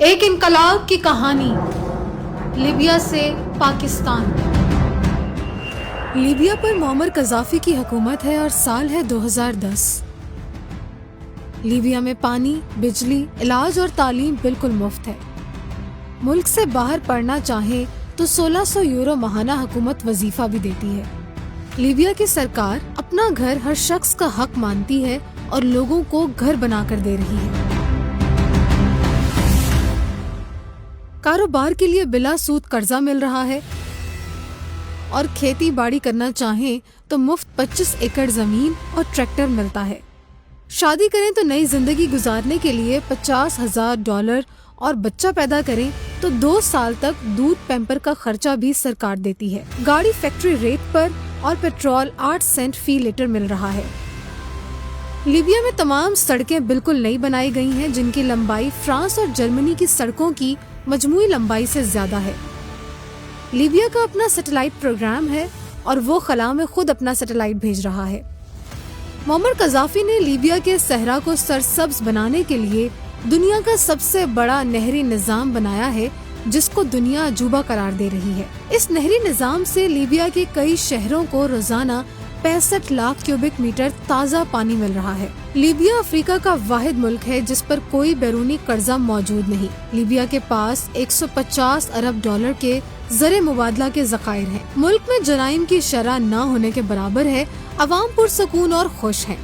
ایک انقلاب کی کہانی لیبیا سے پاکستان۔ لیبیا پر معمر قذافی کی حکومت ہے اور سال ہے 2010۔ لیبیا میں پانی، بجلی، علاج اور تعلیم بالکل مفت ہے۔ ملک سے باہر پڑھنا چاہیں تو 1600 یورو ماہانہ حکومت وظیفہ بھی دیتی ہے۔ لیبیا کی سرکار اپنا گھر ہر شخص کا حق مانتی ہے اور لوگوں کو گھر بنا کر دے رہی ہے۔ کاروبار کے لیے بلا سود قرضہ مل رہا ہے اور کھیتی باڑی کرنا چاہیں تو مفت 25 ایکڑ زمین اور ٹریکٹر ملتا ہے۔ شادی کریں تو نئی زندگی گزارنے کے لیے $50,000 اور بچہ پیدا کریں تو 2 سال تک دودھ پیمپر کا خرچہ بھی سرکار دیتی ہے۔ گاڑی فیکٹری ریٹ پر اور پیٹرول 8 سینٹ فی لیٹر مل رہا ہے۔ لیبیا میں تمام سڑکیں بالکل نئی بنائی گئی ہیں جن کی لمبائی فرانس اور جرمنی کی سڑکوں کی مجموعی لمبائی سے زیادہ ہے۔ لیبیا کا اپنا سیٹلائٹ پروگرام ہے اور وہ خلا میں خود اپنا سیٹلائٹ بھیج رہا ہے۔ معمر قذافی نے لیبیا کے صحرا کو سرسبز بنانے کے لیے دنیا کا سب سے بڑا نہری نظام بنایا ہے جس کو دنیا عجوبہ قرار دے رہی ہے۔ اس نہری نظام سے لیبیا کے کئی شہروں کو روزانہ 65 لاکھ کیوبک میٹر تازہ پانی مل رہا ہے۔ لیبیا افریقہ کا واحد ملک ہے جس پر کوئی بیرونی قرضہ موجود نہیں۔ لیبیا کے پاس $150 ارب کے زر مبادلہ کے ذخائر ہیں۔ ملک میں جرائم کی شرح نہ ہونے کے برابر ہے۔ عوام پرسکون اور خوش ہیں،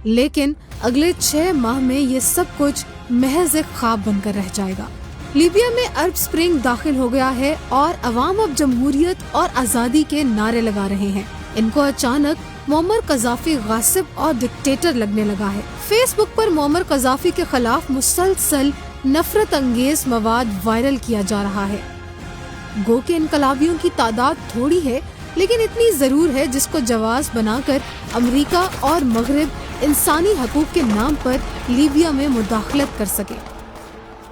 لیکن اگلے 6 ماہ میں یہ سب کچھ محض ایک خواب بن کر رہ جائے گا۔ لیبیا میں عرب سپرنگ داخل ہو گیا ہے اور عوام اب جمہوریت اور آزادی کے نعرے لگا رہے ہیں۔ ان کو اچانک معمر قذافی غاصب اور ڈکٹیٹر لگنے لگا ہے۔ فیس بک پر معمر قذافی کے خلاف مسلسل نفرت انگیز مواد وائرل کیا جا رہا ہے۔ گو کہ انقلابیوں کی تعداد تھوڑی ہے لیکن اتنی ضرور ہے جس کو جواز بنا کر امریکہ اور مغرب انسانی حقوق کے نام پر لیبیا میں مداخلت کر سکے۔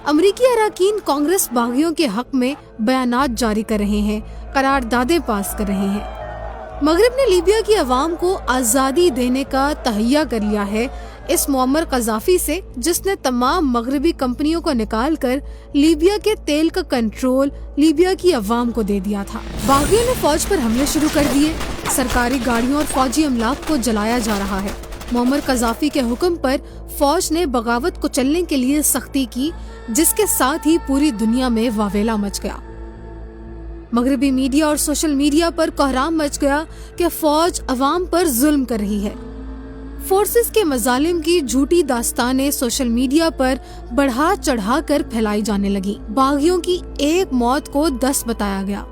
امریکی اراکین کانگریس باغیوں کے حق میں بیانات جاری کر رہے ہیں، قراردادیں پاس کر رہے ہیں۔ مغرب نے لیبیا کی عوام کو آزادی دینے کا تہیہ کر لیا ہے اس معمر قذافی سے جس نے تمام مغربی کمپنیوں کو نکال کر لیبیا کے تیل کا کنٹرول لیبیا کی عوام کو دے دیا تھا۔ باغیوں نے فوج پر حملے شروع کر دیے، سرکاری گاڑیوں اور فوجی املاک کو جلایا جا رہا ہے۔ معمر قذافی کے حکم پر فوج نے بغاوت کو چلنے کے لیے سختی کی جس کے ساتھ ہی پوری دنیا میں واویلا مچ گیا۔ مغربی میڈیا اور سوشل میڈیا پر کوہرام مچ گیا کہ فوج عوام پر ظلم کر رہی ہے۔ فورسز کے مظالم کی جھوٹی داستانیں سوشل میڈیا پر بڑھا چڑھا کر پھیلائی جانے لگی۔ باغیوں کی ایک موت کو 10 بتایا گیا۔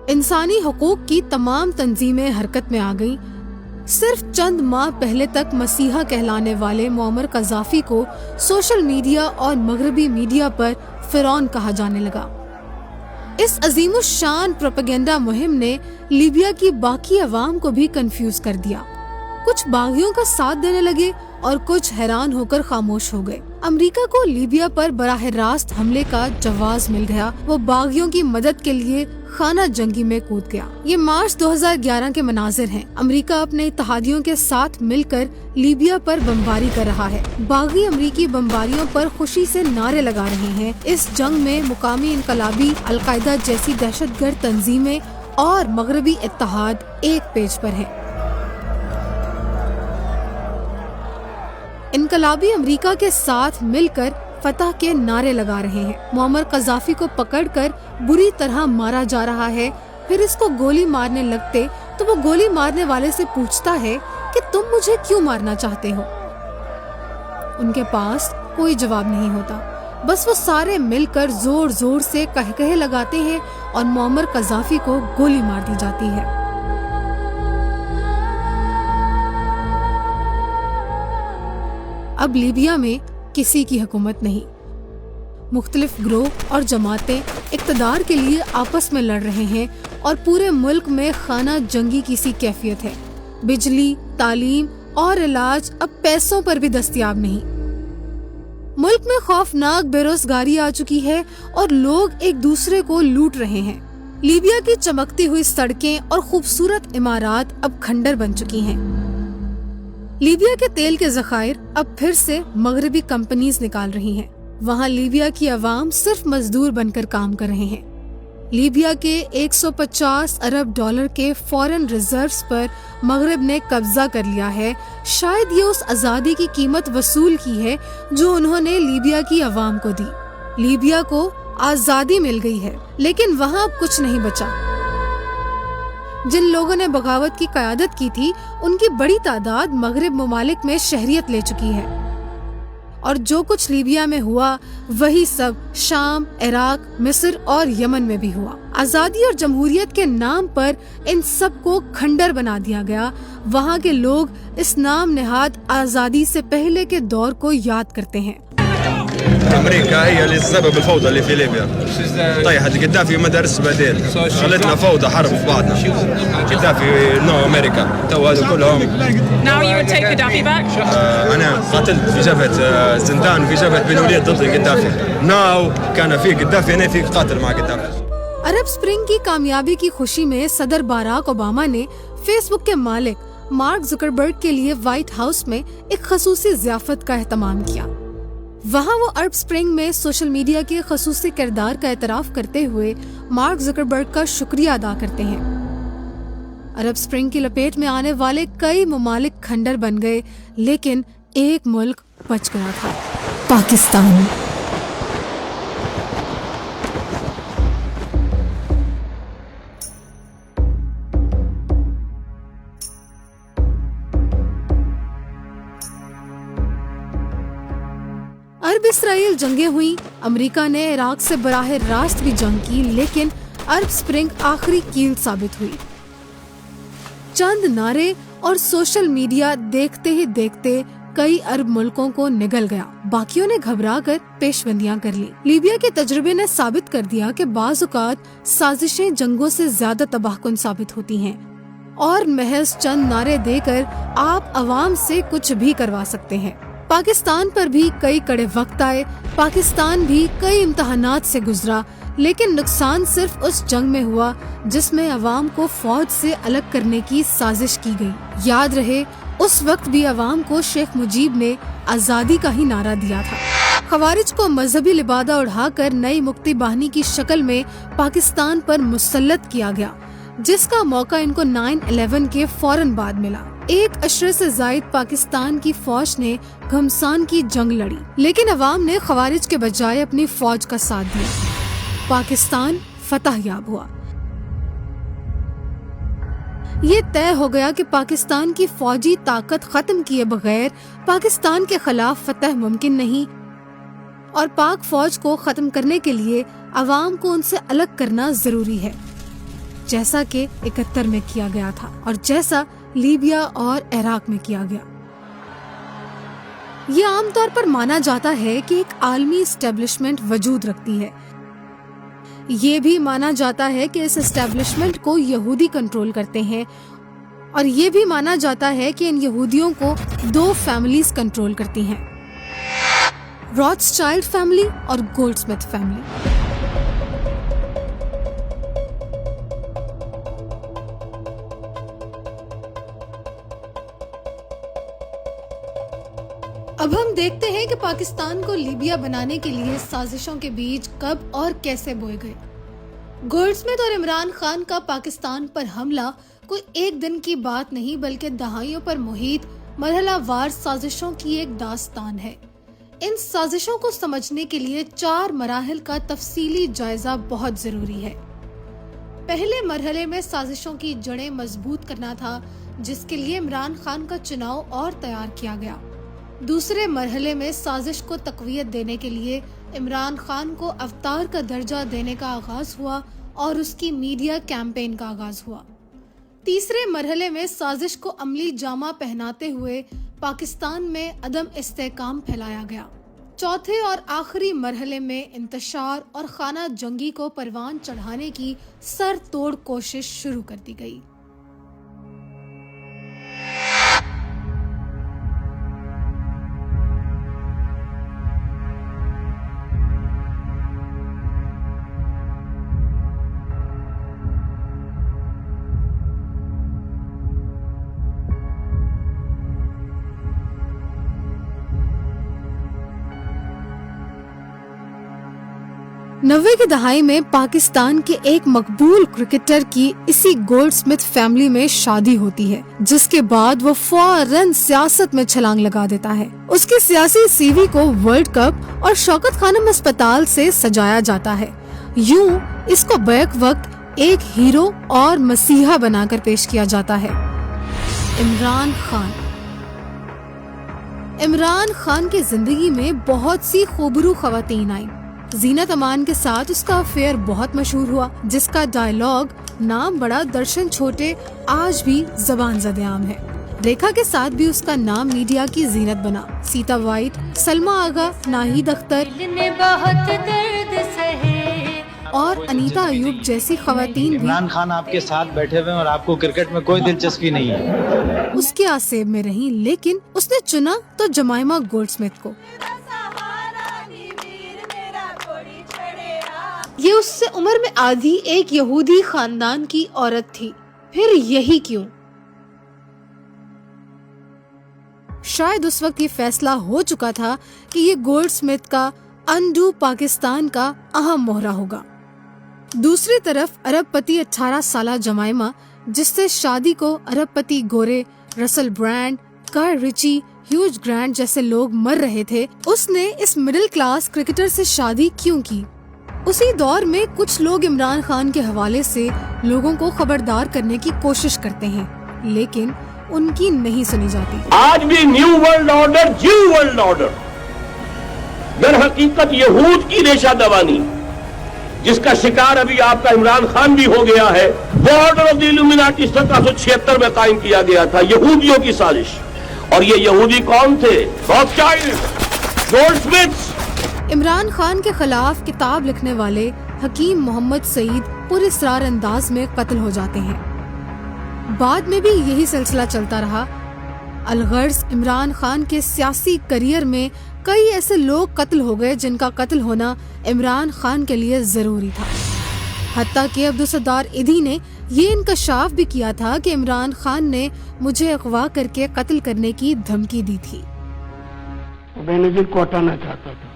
انسانی حقوق کی تمام تنظیمیں حرکت میں آ گئیں۔ صرف چند ماہ پہلے تک مسیحا کہلانے والے معمر قذافی کو سوشل میڈیا اور مغربی میڈیا پر فرعون کہا جانے لگا۔ اس عظیم الشان پروپیگنڈا مہم نے لیبیا کی باقی عوام کو بھی کنفیوز کر دیا۔ کچھ باغیوں کا ساتھ دینے لگے اور کچھ حیران ہو کر خاموش ہو گئے۔ امریکہ کو لیبیا پر براہ راست حملے کا جواز مل گیا۔ وہ باغیوں کی مدد کے لیے خانہ جنگی میں کود گیا۔ یہ مارچ 2011 کے مناظر ہیں۔ امریکہ اپنے اتحادیوں کے ساتھ مل کر لیبیا پر بمباری کر رہا ہے۔ باغی امریکی بمباریوں پر خوشی سے نعرے لگا رہے ہیں۔ اس جنگ میں مقامی انقلابی، القاعدہ جیسی دہشت گرد تنظیمیں اور مغربی اتحاد ایک پیج پر ہیں۔ انقلابی امریکہ کے ساتھ مل کر فتح کے نعرے لگا رہے ہیں۔ معمر قذافی کو پکڑ کر بری طرح مارا جا رہا ہے۔ پھر اس کو گولی مارنے لگتے تو وہ گولی مارنے والے سے پوچھتا ہے کہ تم مجھے کیوں مارنا چاہتے ہو؟ ان کے پاس کوئی جواب نہیں ہوتا، بس وہ سارے مل کر زور زور سے قہقہے لگاتے ہیں اور معمر قذافی کو گولی مار دی جاتی ہے۔ اب لیبیا میں کسی کی حکومت نہیں۔ مختلف گروہ اور جماعتیں اقتدار کے لیے آپس میں لڑ رہے ہیں اور پورے ملک میں خانہ جنگی کی سی کیفیت ہے۔ بجلی، تعلیم اور علاج اب پیسوں پر بھی دستیاب نہیں۔ ملک میں خوفناک بے روزگاری آ چکی ہے اور لوگ ایک دوسرے کو لوٹ رہے ہیں۔ لیبیا کی چمکتی ہوئی سڑکیں اور خوبصورت عمارات اب کھنڈر بن چکی ہیں۔ لیبیا کے تیل کے ذخائر اب پھر سے مغربی کمپنیز نکال رہی ہیں۔ वहाँ लीबिया की आवाम सिर्फ मजदूर बनकर काम कर रहे हैं। लीबिया के 150 अरब डॉलर के फॉरेन रिजर्व्स पर मगरिब ने कब्जा कर लिया है। शायद ये उस आजादी की कीमत वसूल की है जो उन्होंने लीबिया की आवाम को दी। लीबिया को आजादी मिल गई है, लेकिन वहाँ अब कुछ नहीं बचा। जिन लोगों ने बगावत की क़यादत की थी, उनकी बड़ी तादाद मगरिब ममालिक में शहरियत ले चुकी है, और जो कुछ लीबिया में हुआ वही सब शाम, इराक, मिस्र और यमन में भी हुआ। आजादी और जमहूरियत के नाम पर इन सब को खंडर बना दिया गया। वहाँ के लोग इस नाम नेहाद आजादी से पहले के दौर को याद करते हैं। أمريكا هي اللي السبب الفوضى اللي في ليبيا. طيحت قدافي مدارس بديل، خلتنا فوضى حرب في بعضنا. قدافي نو أمريكا تو هذا كلهم. Now you would take Gaddafi back? أنا قاتلت في جبهة زندان وفي جبهة بن وليد ضد قدافي. ناو كان في قدافي، أنا في قاتل مع قدافي. अरब स्प्रिंग की कामयाबी की खुशी में सदर बाराक ओबामा ने फेसबुक के मालिक मार्क जुकरबर्ग के लिए व्हाइट हाउस में एक खसूसी ज़ियाफत का एहतमाम किया। वहाँ वो अरब स्प्रिंग में सोशल मीडिया के खसूसी किरदार का एतराफ़ करते हुए मार्क जुकरबर्ग का शुक्रिया अदा करते हैं। अरब स्प्रिंग की लपेट में आने वाले कई ममालिक खंडर बन गए, लेकिन एक मुल्क बच गया था, पाकिस्तान। अरब इसराइल जंगें हुई, अमेरिका ने इराक से बराह रास्त भी जंग की, लेकिन अरब स्प्रिंग आखिरी कील साबित हुई। चंद नारे और सोशल मीडिया देखते ही देखते कई अरब मुल्कों को निगल गया। बाकियों ने घबरा कर पेशबंदियां कर ली। लीबिया के तजुर्बे ने साबित कर दिया कि बाज़ औक़ात साजिशें जंगों से ज्यादा तबाहकुन साबित होती हैं, और महज चंद नारे देकर आप अवाम से कुछ भी करवा सकते हैं। पाकिस्तान पर भी कई कड़े वक्त आए, पाकिस्तान भी कई इम्तहानात से गुजरा, लेकिन नुकसान सिर्फ उस जंग में हुआ जिसमें अवाम को फौज से अलग करने की साजिश की गई। याद रहे, उस वक्त भी अवाम को शेख मुजीब ने आज़ादी का ही नारा दिया था। खवारिज को मजहबी लिबादा उड़ाकर नई मुक्ति बाहिनी की शक्ल में पाकिस्तान पर मुसल्लत किया गया, जिसका मौका इनको 9/11 के फौरन बाद मिला। 1 अशरे से जायद पाकिस्तान की फौज ने घमसान की जंग लड़ी, लेकिन अवाम ने खवारिज के बजाय अपनी फौज का साथ दिया। पाकिस्तान फतह याब हुआ। ये तय हो गया कि पाकिस्तान की फौजी ताकत खत्म किए बगैर पाकिस्तान के खिलाफ फतह मुमकिन नहीं, और पाक फौज को खत्म करने के लिए अवाम को उनसे अलग करना जरूरी है, जैसा कि 71 में किया गया था और जैसा लीबिया और इराक में किया गया। ये आमतौर पर माना जाता है कि एक आलमी एस्टेब्लिशमेंट वजूद रखती है। ये भी माना जाता है कि इस एस्टेब्लिशमेंट को यहूदी कंट्रोल करते हैं, और ये भी माना जाता है कि इन यहूदियों को 2 फैमिलीज कंट्रोल करती हैं, रॉथस्चाइल्ड फैमिली और गोल्डस्मिथ फैमिली। अब हम देखते हैं कि पाकिस्तान को लीबिया बनाने के लिए साजिशों के बीज कब और कैसे बोए गए। गोल्डस्मिथ और इमरान खान का पाकिस्तान पर हमला कोई एक दिन की बात नहीं, बल्कि दहाइयों पर मुहित मरहलावार साजिशों की एक दास्तान है। इन साजिशों को समझने के लिए 4 मराहिल का तफसीली जायजा बहुत जरूरी है। पहले मरहले में साजिशों की जड़ें मजबूत करना था, जिसके लिए इमरान खान का चुनाव और तैयार किया गया। दूसरे मरहले में साजिश को तकवीयत देने के लिए इमरान खान को अवतार का दर्जा देने का आगाज हुआ और उसकी मीडिया कैंपेन का आगाज हुआ। तीसरे मरहले में साजिश को अमली जामा पहनाते हुए पाकिस्तान में अदम इस्तेहकाम फैलाया गया। चौथे और आखिरी मरहले में इंतशार और खाना जंगी को परवान चढ़ाने की सर तोड़ कोशिश शुरू कर दी गई। 90 کی دہائی میں پاکستان کے ایک مقبول کرکٹر کی اسی گولڈ سمتھ فیملی میں شادی ہوتی ہے، جس کے بعد وہ فوراً سیاست میں چھلانگ لگا دیتا ہے۔ اس کی سیاسی سی وی کو ورلڈ کپ اور شوکت خانم اسپتال سے سجایا جاتا ہے۔ یوں اس کو بیک وقت ایک ہیرو اور مسیحا بنا کر پیش کیا جاتا ہے۔ عمران خان۔ عمران خان کی زندگی میں بہت سی خوبرو خواتین آئیں۔ زینت امان کے ساتھ اس کا افیئر بہت مشہور ہوا، جس کا ڈائیلاگ نام بڑا درشن چھوٹے آج بھی زبان زد عام ہے۔ ریکھا کے ساتھ بھی اس کا نام میڈیا کی زینت بنا۔ سیتا وائٹ، سلما آغا، ناہید اختر اور انیتا ایوب جیسی خواتین بھی عمران خان آپ کے ساتھ بیٹھے ہوئے اور آپ کو کرکٹ میں کوئی دلچسپی نہیں ہے، اس کے آسیب میں رہیں، لیکن اس نے چنا تو جمائما گولڈ سمتھ کو۔ یہ اس سے عمر میں آدھی ایک یہودی خاندان کی عورت تھی، پھر یہی کیوں؟ شاید اس وقت یہ فیصلہ ہو چکا تھا کہ یہ گولڈ سمتھ کا انڈو پاکستان کا اہم مہرہ ہوگا۔ دوسری طرف ارب پتی 18 سالہ جمائما، جس سے شادی کو ارب پتی گورے، رسل برانڈ، کار ریچی، ہیوج گرانٹ جیسے لوگ مر رہے تھے، اس نے اس مڈل کلاس کرکٹر سے شادی کیوں کی؟ اسی دور میں کچھ لوگ عمران خان کے حوالے سے لوگوں کو خبردار کرنے کی کوشش کرتے ہیں، لیکن ان کی نہیں سنی جاتی۔ آج بھی new world order Jew world order در حقیقت یہود کی ریشہ دوانی، جس کا شکار ابھی آپ کا عمران خان بھی ہو گیا ہے، وہ آرڈر آف دی الومناٹی 1776 میں قائم کیا گیا تھا، یہودیوں کی سازش۔ اور یہ یہودی کون تھے؟ راثسچائلڈ، گولڈ سمتھس۔ عمران خان کے خلاف کتاب لکھنے والے حکیم محمد سعید پر اسرار انداز میں قتل ہو جاتے ہیں۔ بعد میں بھی یہی سلسلہ چلتا رہا۔ الغرض عمران خان کے سیاسی کریئر میں کئی ایسے لوگ قتل ہو گئے جن کا قتل ہونا عمران خان کے لیے ضروری تھا۔ حتیٰ کہ عبدالستار ایدھی نے یہ انکشاف بھی کیا تھا کہ عمران خان نے مجھے اغوا کر کے قتل کرنے کی دھمکی دی تھی۔ بے نظیر کو ہٹانا چاہتا تھا،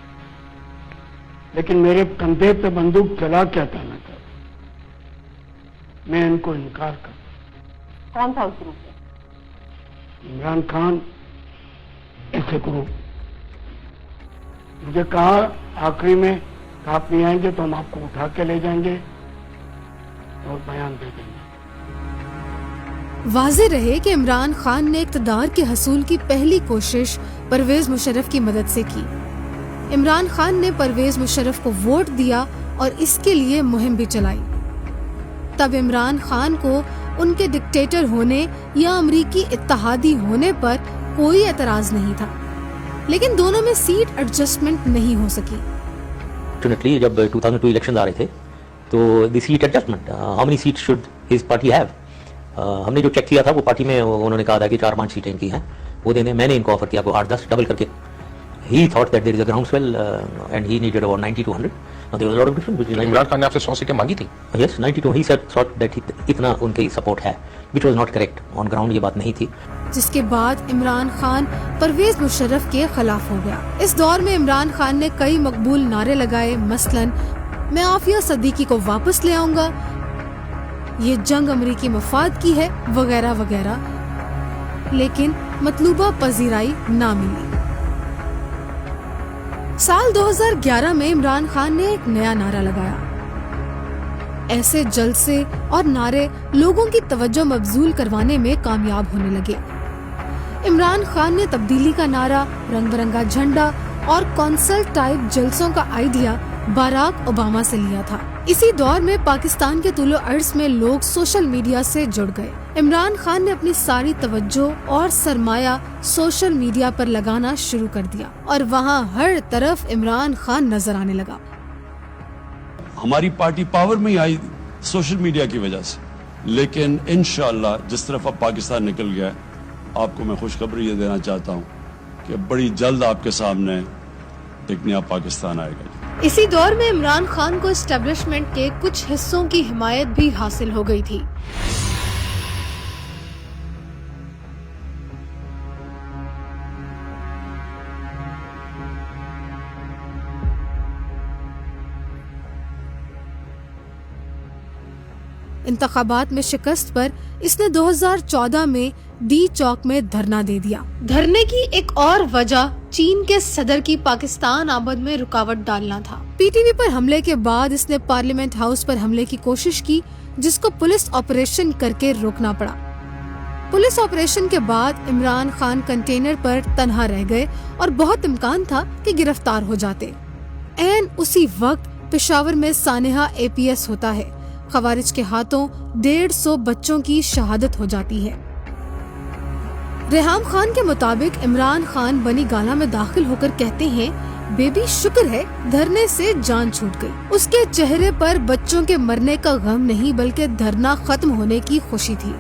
لیکن میرے کندھے پہ بندوق چلا کے ہٹانا چاہتا، میں ان کو انکار کرتا۔ کون تھا اس گروپ؟ عمران خان ایسے گروپ مجھے کہا آخری میں آپ نہیں آئیں گے تو ہم آپ کو اٹھا کے لے جائیں گے اور بیان دے دیں گے۔ واضح رہے کہ عمران خان نے اقتدار کے حصول کی پہلی کوشش پرویز مشرف کی مدد سے کی۔ عمران خان نے پرویز مشرف کو ووٹ دیا اور اس کے لیے مہم بھی چلائی۔ تب عمران خان کو ان کے ڈکٹیٹر ہونے یا امریکی اتحادی ہونے پر کوئی اعتراض نہیں تھا، لیکن دونوں میں سیٹ ایڈجسٹمنٹ نہیں ہو سکی۔ Fortunately, جب 2002 الیکشن آ رہے تھے تو the seat adjustment, how many seat should his party have, ہم نے جو چیک کیا تھا وہ پارٹی میں انہوں نے کہا تھا کہ 4-5 سیٹیں ان کی ہیں، وہ دینے میں نے ان کو آفر کیا 8-10 ڈبل کر کے۔ He thought that there is a groundswell and he needed about 90 to 100. Now there was a lot of difference between Imran Khan نے آپ سے 100 سیٹیں مانگی تھی؟ Yes, 92. He said thought that اتنا ان کی سپورٹ ہے، which was not correct. On ground یہ بات نہیں تھی۔ جس کے بعد عمران خان پرویز مشرف کے خلاف ہو گیا۔ اس دور میں عمران خان نے کئی مقبول نعرے لگائے، مثلاً میں عافیہ صدیقی کو واپس لے آؤں گا، یہ جنگ امریکی مفاد کی ہے، وغیرہ وغیرہ، لیکن مطلوبہ پذیرائی نہ ملی۔ سال 2011 میں عمران خان نے ایک نیا نعرہ لگایا۔ ایسے جلسے اور نعرے لوگوں کی توجہ مبذول کروانے میں کامیاب ہونے لگے۔ عمران خان نے تبدیلی کا نعرہ، رنگ برنگا جھنڈا اور کونسل ٹائپ جلسوں کا آئیڈیا باراک اوباما سے لیا تھا۔ اسی دور میں پاکستان کے طول و عرض میں لوگ سوشل میڈیا سے جڑ گئے۔ عمران خان نے اپنی ساری توجہ اور سرمایہ سوشل میڈیا پر لگانا شروع کر دیا اور وہاں ہر طرف عمران خان نظر آنے لگا۔ ہماری پارٹی پاور میں آئی سوشل میڈیا کی وجہ سے، لیکن انشاءاللہ جس طرف اب پاکستان نکل گیا ہے، آپ کو میں خوشخبری یہ دینا چاہتا ہوں کہ بڑی جلد آپ کے سامنے ایک نیا پاکستان آئے گا۔ اسی دور میں عمران خان کو اسٹیبلشمنٹ کے کچھ حصوں کی حمایت بھی حاصل ہو گئی تھی۔ انتخابات میں شکست پر اس نے 2014 میں ڈی چوک میں دھرنا دے دیا۔ دھرنے کی ایک اور وجہ چین کے صدر کی پاکستان آمد میں رکاوٹ ڈالنا تھا۔ پی ٹی وی پر حملے کے بعد اس نے پارلیمنٹ ہاؤس پر حملے کی کوشش کی، جس کو پولیس آپریشن کر کے روکنا پڑا۔ پولیس آپریشن کے بعد عمران خان کنٹینر پر تنہا رہ گئے اور بہت امکان تھا کہ گرفتار ہو جاتے۔ عین اسی وقت پشاور میں سانحہ APS ہوتا ہے۔ خوارج کے ہاتھوں 150 بچوں کی شہادت ہو جاتی ہے۔ ریحام خان کے مطابق عمران خان بنی گالا میں داخل ہو کر کہتے ہیں، بیبی شکر ہے دھرنے سے جان چھوٹ گئی۔ اس کے چہرے پر بچوں کے مرنے کا غم نہیں بلکہ دھرنا ختم ہونے کی خوشی تھی۔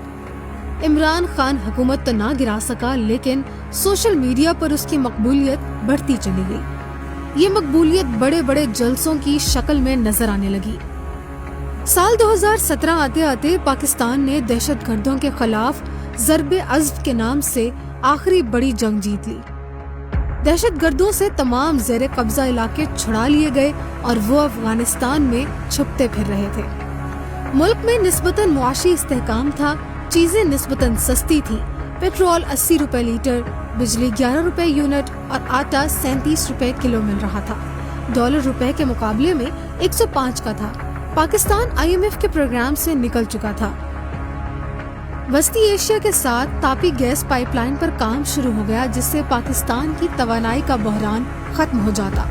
عمران خان حکومت تو نہ گرا سکا، لیکن سوشل میڈیا پر اس کی مقبولیت بڑھتی چلی گئی۔ یہ مقبولیت بڑے بڑے جلسوں کی شکل میں نظر آنے لگی۔ سال 2017 آتے آتے پاکستان نے دہشت گردوں کے خلاف ضرب عزم کے نام سے آخری بڑی جنگ جیت لی۔ دہشت گردوں سے تمام زیر قبضہ علاقے چھڑا لیے گئے اور وہ افغانستان میں چھپتے پھر رہے تھے۔ ملک میں نسبتاً معاشی استحکام تھا، چیزیں نسبتاً سستی تھیں۔ پیٹرول 80 روپے لیٹر، بجلی 11 روپے یونٹ اور آٹا 37 روپے کلو مل رہا تھا۔ ڈالر روپے کے مقابلے میں 105 کا تھا۔ پاکستان IMF کے پروگرام سے نکل چکا تھا۔ وسطی ایشیا کے ساتھ تاپی گیس پائپ لائن پر کام شروع ہو گیا، جس سے پاکستان کی توانائی کا بحران ختم ہو جاتا۔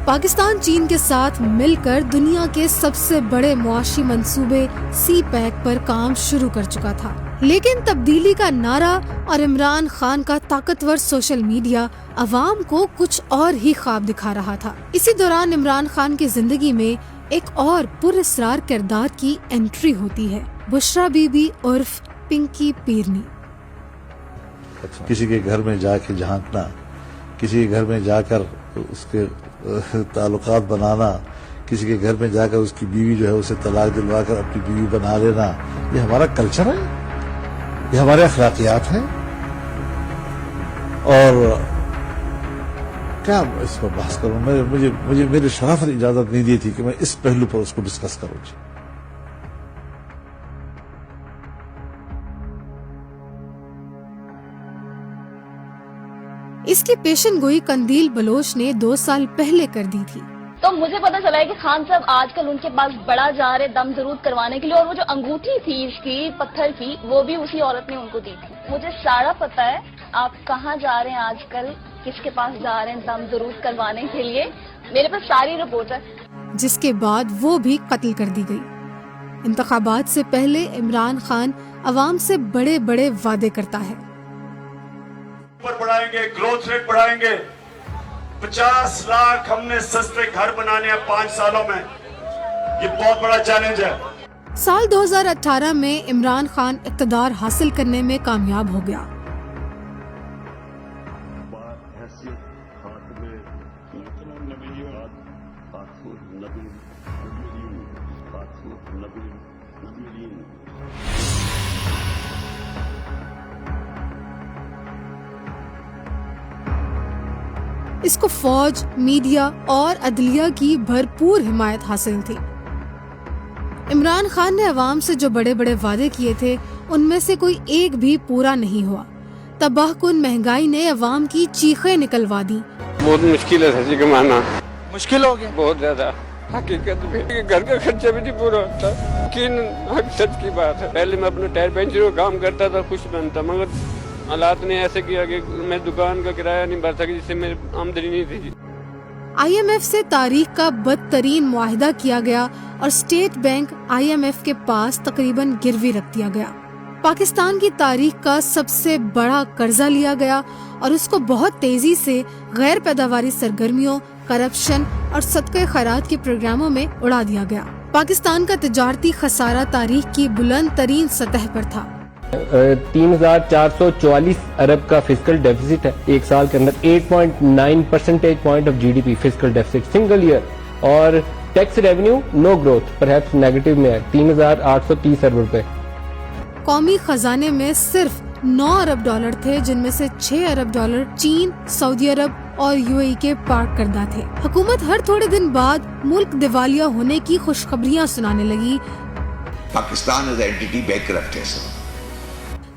پاکستان چین کے ساتھ مل کر دنیا کے سب سے بڑے معاشی منصوبے سی پیک پر کام شروع کر چکا تھا، لیکن تبدیلی کا نعرہ اور عمران خان کا طاقتور سوشل میڈیا عوام کو کچھ اور ہی خواب دکھا رہا تھا۔ اسی دوران عمران خان کی زندگی میں ایک اور پراسرار کردار کی انٹری ہوتی ہے، بشرا بی بی عرف پنکی پیرنی۔ کسی کے گھر میں جا کے جھانکنا، کسی کے گھر میں جا کر اس کے تعلقات بنانا، کسی کے گھر میں جا کر اس کی بیوی جو ہے اسے طلاق دلوا کر اپنی بیوی بنا لینا، یہ ہمارا کلچر ہے، یہ ہمارے اخلاقیات ہیں۔ اور کیا اس پر بحث کروں، مجھے میری شرافت اجازت نہیں دی تھی کہ میں اس پہلو پر اس کو ڈسکس کروں۔ اس کی پیشن گوئی قندیل بلوچ نے 2 سال پہلے کر دی تھی۔ تو مجھے پتا چلا ہے کہ خان صاحب آج کل ان کے پاس بڑا جا رہے دم ضرور کروانے کے لیے، اور وہ جو انگوٹھی تھی اس کی پتھر کی، وہ بھی اسی عورت نے ان کو دی تھی۔ مجھے سارا پتا ہے آپ کہاں جا رہے ہیں آج کل، کس کے پاس جا رہے ہیں دم ضرور کروانے کے لیے، میرے پاس ساری رپورٹ ہے۔ جس کے بعد وہ بھی قتل کر دی گئی۔ انتخابات سے پہلے عمران خان عوام سے بڑے بڑے وعدے کرتا ہے۔ بڑھائیں گے، گروتھ ریٹ بڑھائیں گے، 50 لاکھ ہم نے سستے گھر بنانے ہیں 5 سالوں میں، یہ بہت بڑا چیلنج ہے۔ سال 2018 میں عمران خان اقتدار حاصل کرنے میں کامیاب ہو گیا۔ اس کو فوج، میڈیا اور عدلیہ کی بھرپور حمایت حاصل تھی۔ عمران خان نے عوام سے جو بڑے بڑے وعدے کیے تھے ان میں سے کوئی ایک بھی پورا نہیں ہوا۔ تباہ کن مہنگائی نے عوام کی چیخیں نکلوا دی۔ بہت مشکل ہے سچی کمانا، مشکل ہو گیا بہت زیادہ، حقیقت میں گھر کا خرچہ بھی نہیں پورا ہوتا، لیکن سچ کی بات ہے۔ پہلے میں اپنے ٹائر پنچر کا کام کرتا تھا، خوش بنتا، مگر حالات نے ایسے کیا کہ میں دکان کا کرایہ نہیں بھر سکا، جس سے میری آمدنی نہیں تھی۔ IMF سے تاریخ کا بدترین معاہدہ کیا گیا اور اسٹیٹ بینک IMF کے پاس تقریباً گروی رکھ دیا گیا۔ پاکستان کی تاریخ کا سب سے بڑا قرضہ لیا گیا اور اس کو بہت تیزی سے غیر پیداواری سرگرمیوں، کرپشن اور صدقہ خیرات کے پروگراموں میں اڑا دیا گیا۔ پاکستان کا تجارتی خسارہ تاریخ کی بلند ترین سطح پر تھا۔ 3444 ارب کا فسکل ڈیفیسٹ ہے ایک سال کے اندر، 8.9 percentage point of GDP fiscal deficit single year, اور tax revenue no growth, perhaps negative میں ہے، 3830 ارب روپے۔ قومی خزانے میں صرف 9 ارب ڈالر تھے، جن میں سے 6 ارب ڈالر چین، سعودی عرب اور UAE کے پارک کردہ تھے۔ حکومت ہر تھوڑے دن بعد ملک دیوالیہ ہونے کی خوشخبریاں سنانے لگی۔ पाकिस्तान एज एंटिटी बैंकरप्ट है सर।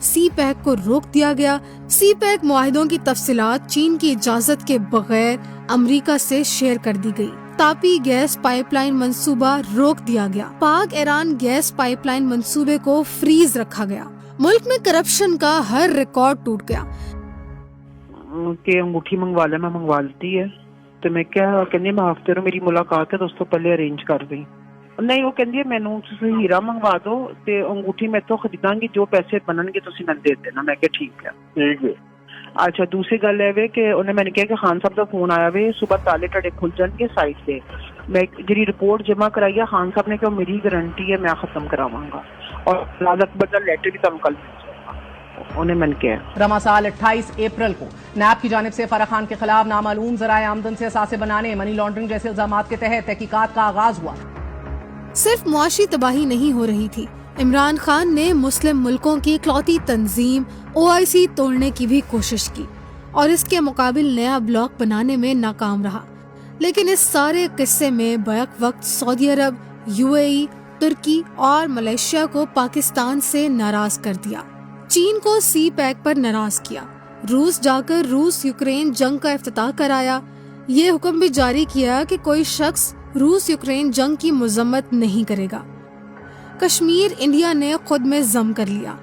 सी पैक को रोक दिया गया। सी पैक मुआहिदों की तफसीलात चीन की इजाजत के बगैर अमेरिका से शेयर कर दी गई। तापी गैस पाइपलाइन मंसूबा रोक दिया गया। पाक ईरान गैस पाइपलाइन मंसूबे को फ्रीज रखा गया। मुल्क में करप्शन का हर रिकॉर्ड टूट गया। कि अंगूठी मंगवा ले, मैं मंगवा लेती है तो मैं क्या कहनी मैं हफ्ते रो मेरी मुलाकात है तो उस तो पहले अरेंज कर दी। नहीं वो कहती है मैनू तुसीं हीरा मंगवा दो ते अंगूठी मैं तो खरीदांगी, जो पैसे बननगे तुसीं मैनूं दे देना। मैं क्या ठीक है। अच्छा दूसरी गल है कि उन्हें मैंने कहा कि खान साहब का फोन आया वे सुबह ताले टड़े खुल जाएंगे साइड से। मैं जी रिपोर्ट जमा कराई है, खान साहब ने कहा मेरी गारंटी है मैं खत्म करावांगा और लाल अकबर का लेटर भी कम कर उन्हें मैंने कहा। रमा साल 28 अप्रैल को नैब की जानिब से फराह खान के खिलाफ नामालूम ज़राए आमदन से असासे बनाने, मनी लॉन्ड्रिंग जैसे इल्जामात के तहत तहकीकात का आगाज हुआ। सिर्फ मुआशी तबाही नहीं हो रही थी, इमरान खान ने मुस्लिम मुल्कों की इकलौती तंजीम OIC तोड़ने की भी कोशिश की और इसके मुकाबिल नया ब्लॉक बनाने में नाकाम रहा। लेकिन इस सारे किस्से में बैक वक्त सऊदी अरब, UAE, तुर्की और मलेशिया को पाकिस्तान से नाराज कर दिया। चीन को सी पैक पर नाराज किया। रूस जाकर रूस यूक्रेन जंग का इफ्तिताह कराया। ये हुक्म भी जारी किया कि कोई शख्स रूस यूक्रेन जंग की मजम्मत नहीं करेगा। कश्मीर इंडिया ने खुद में जम कर लिया।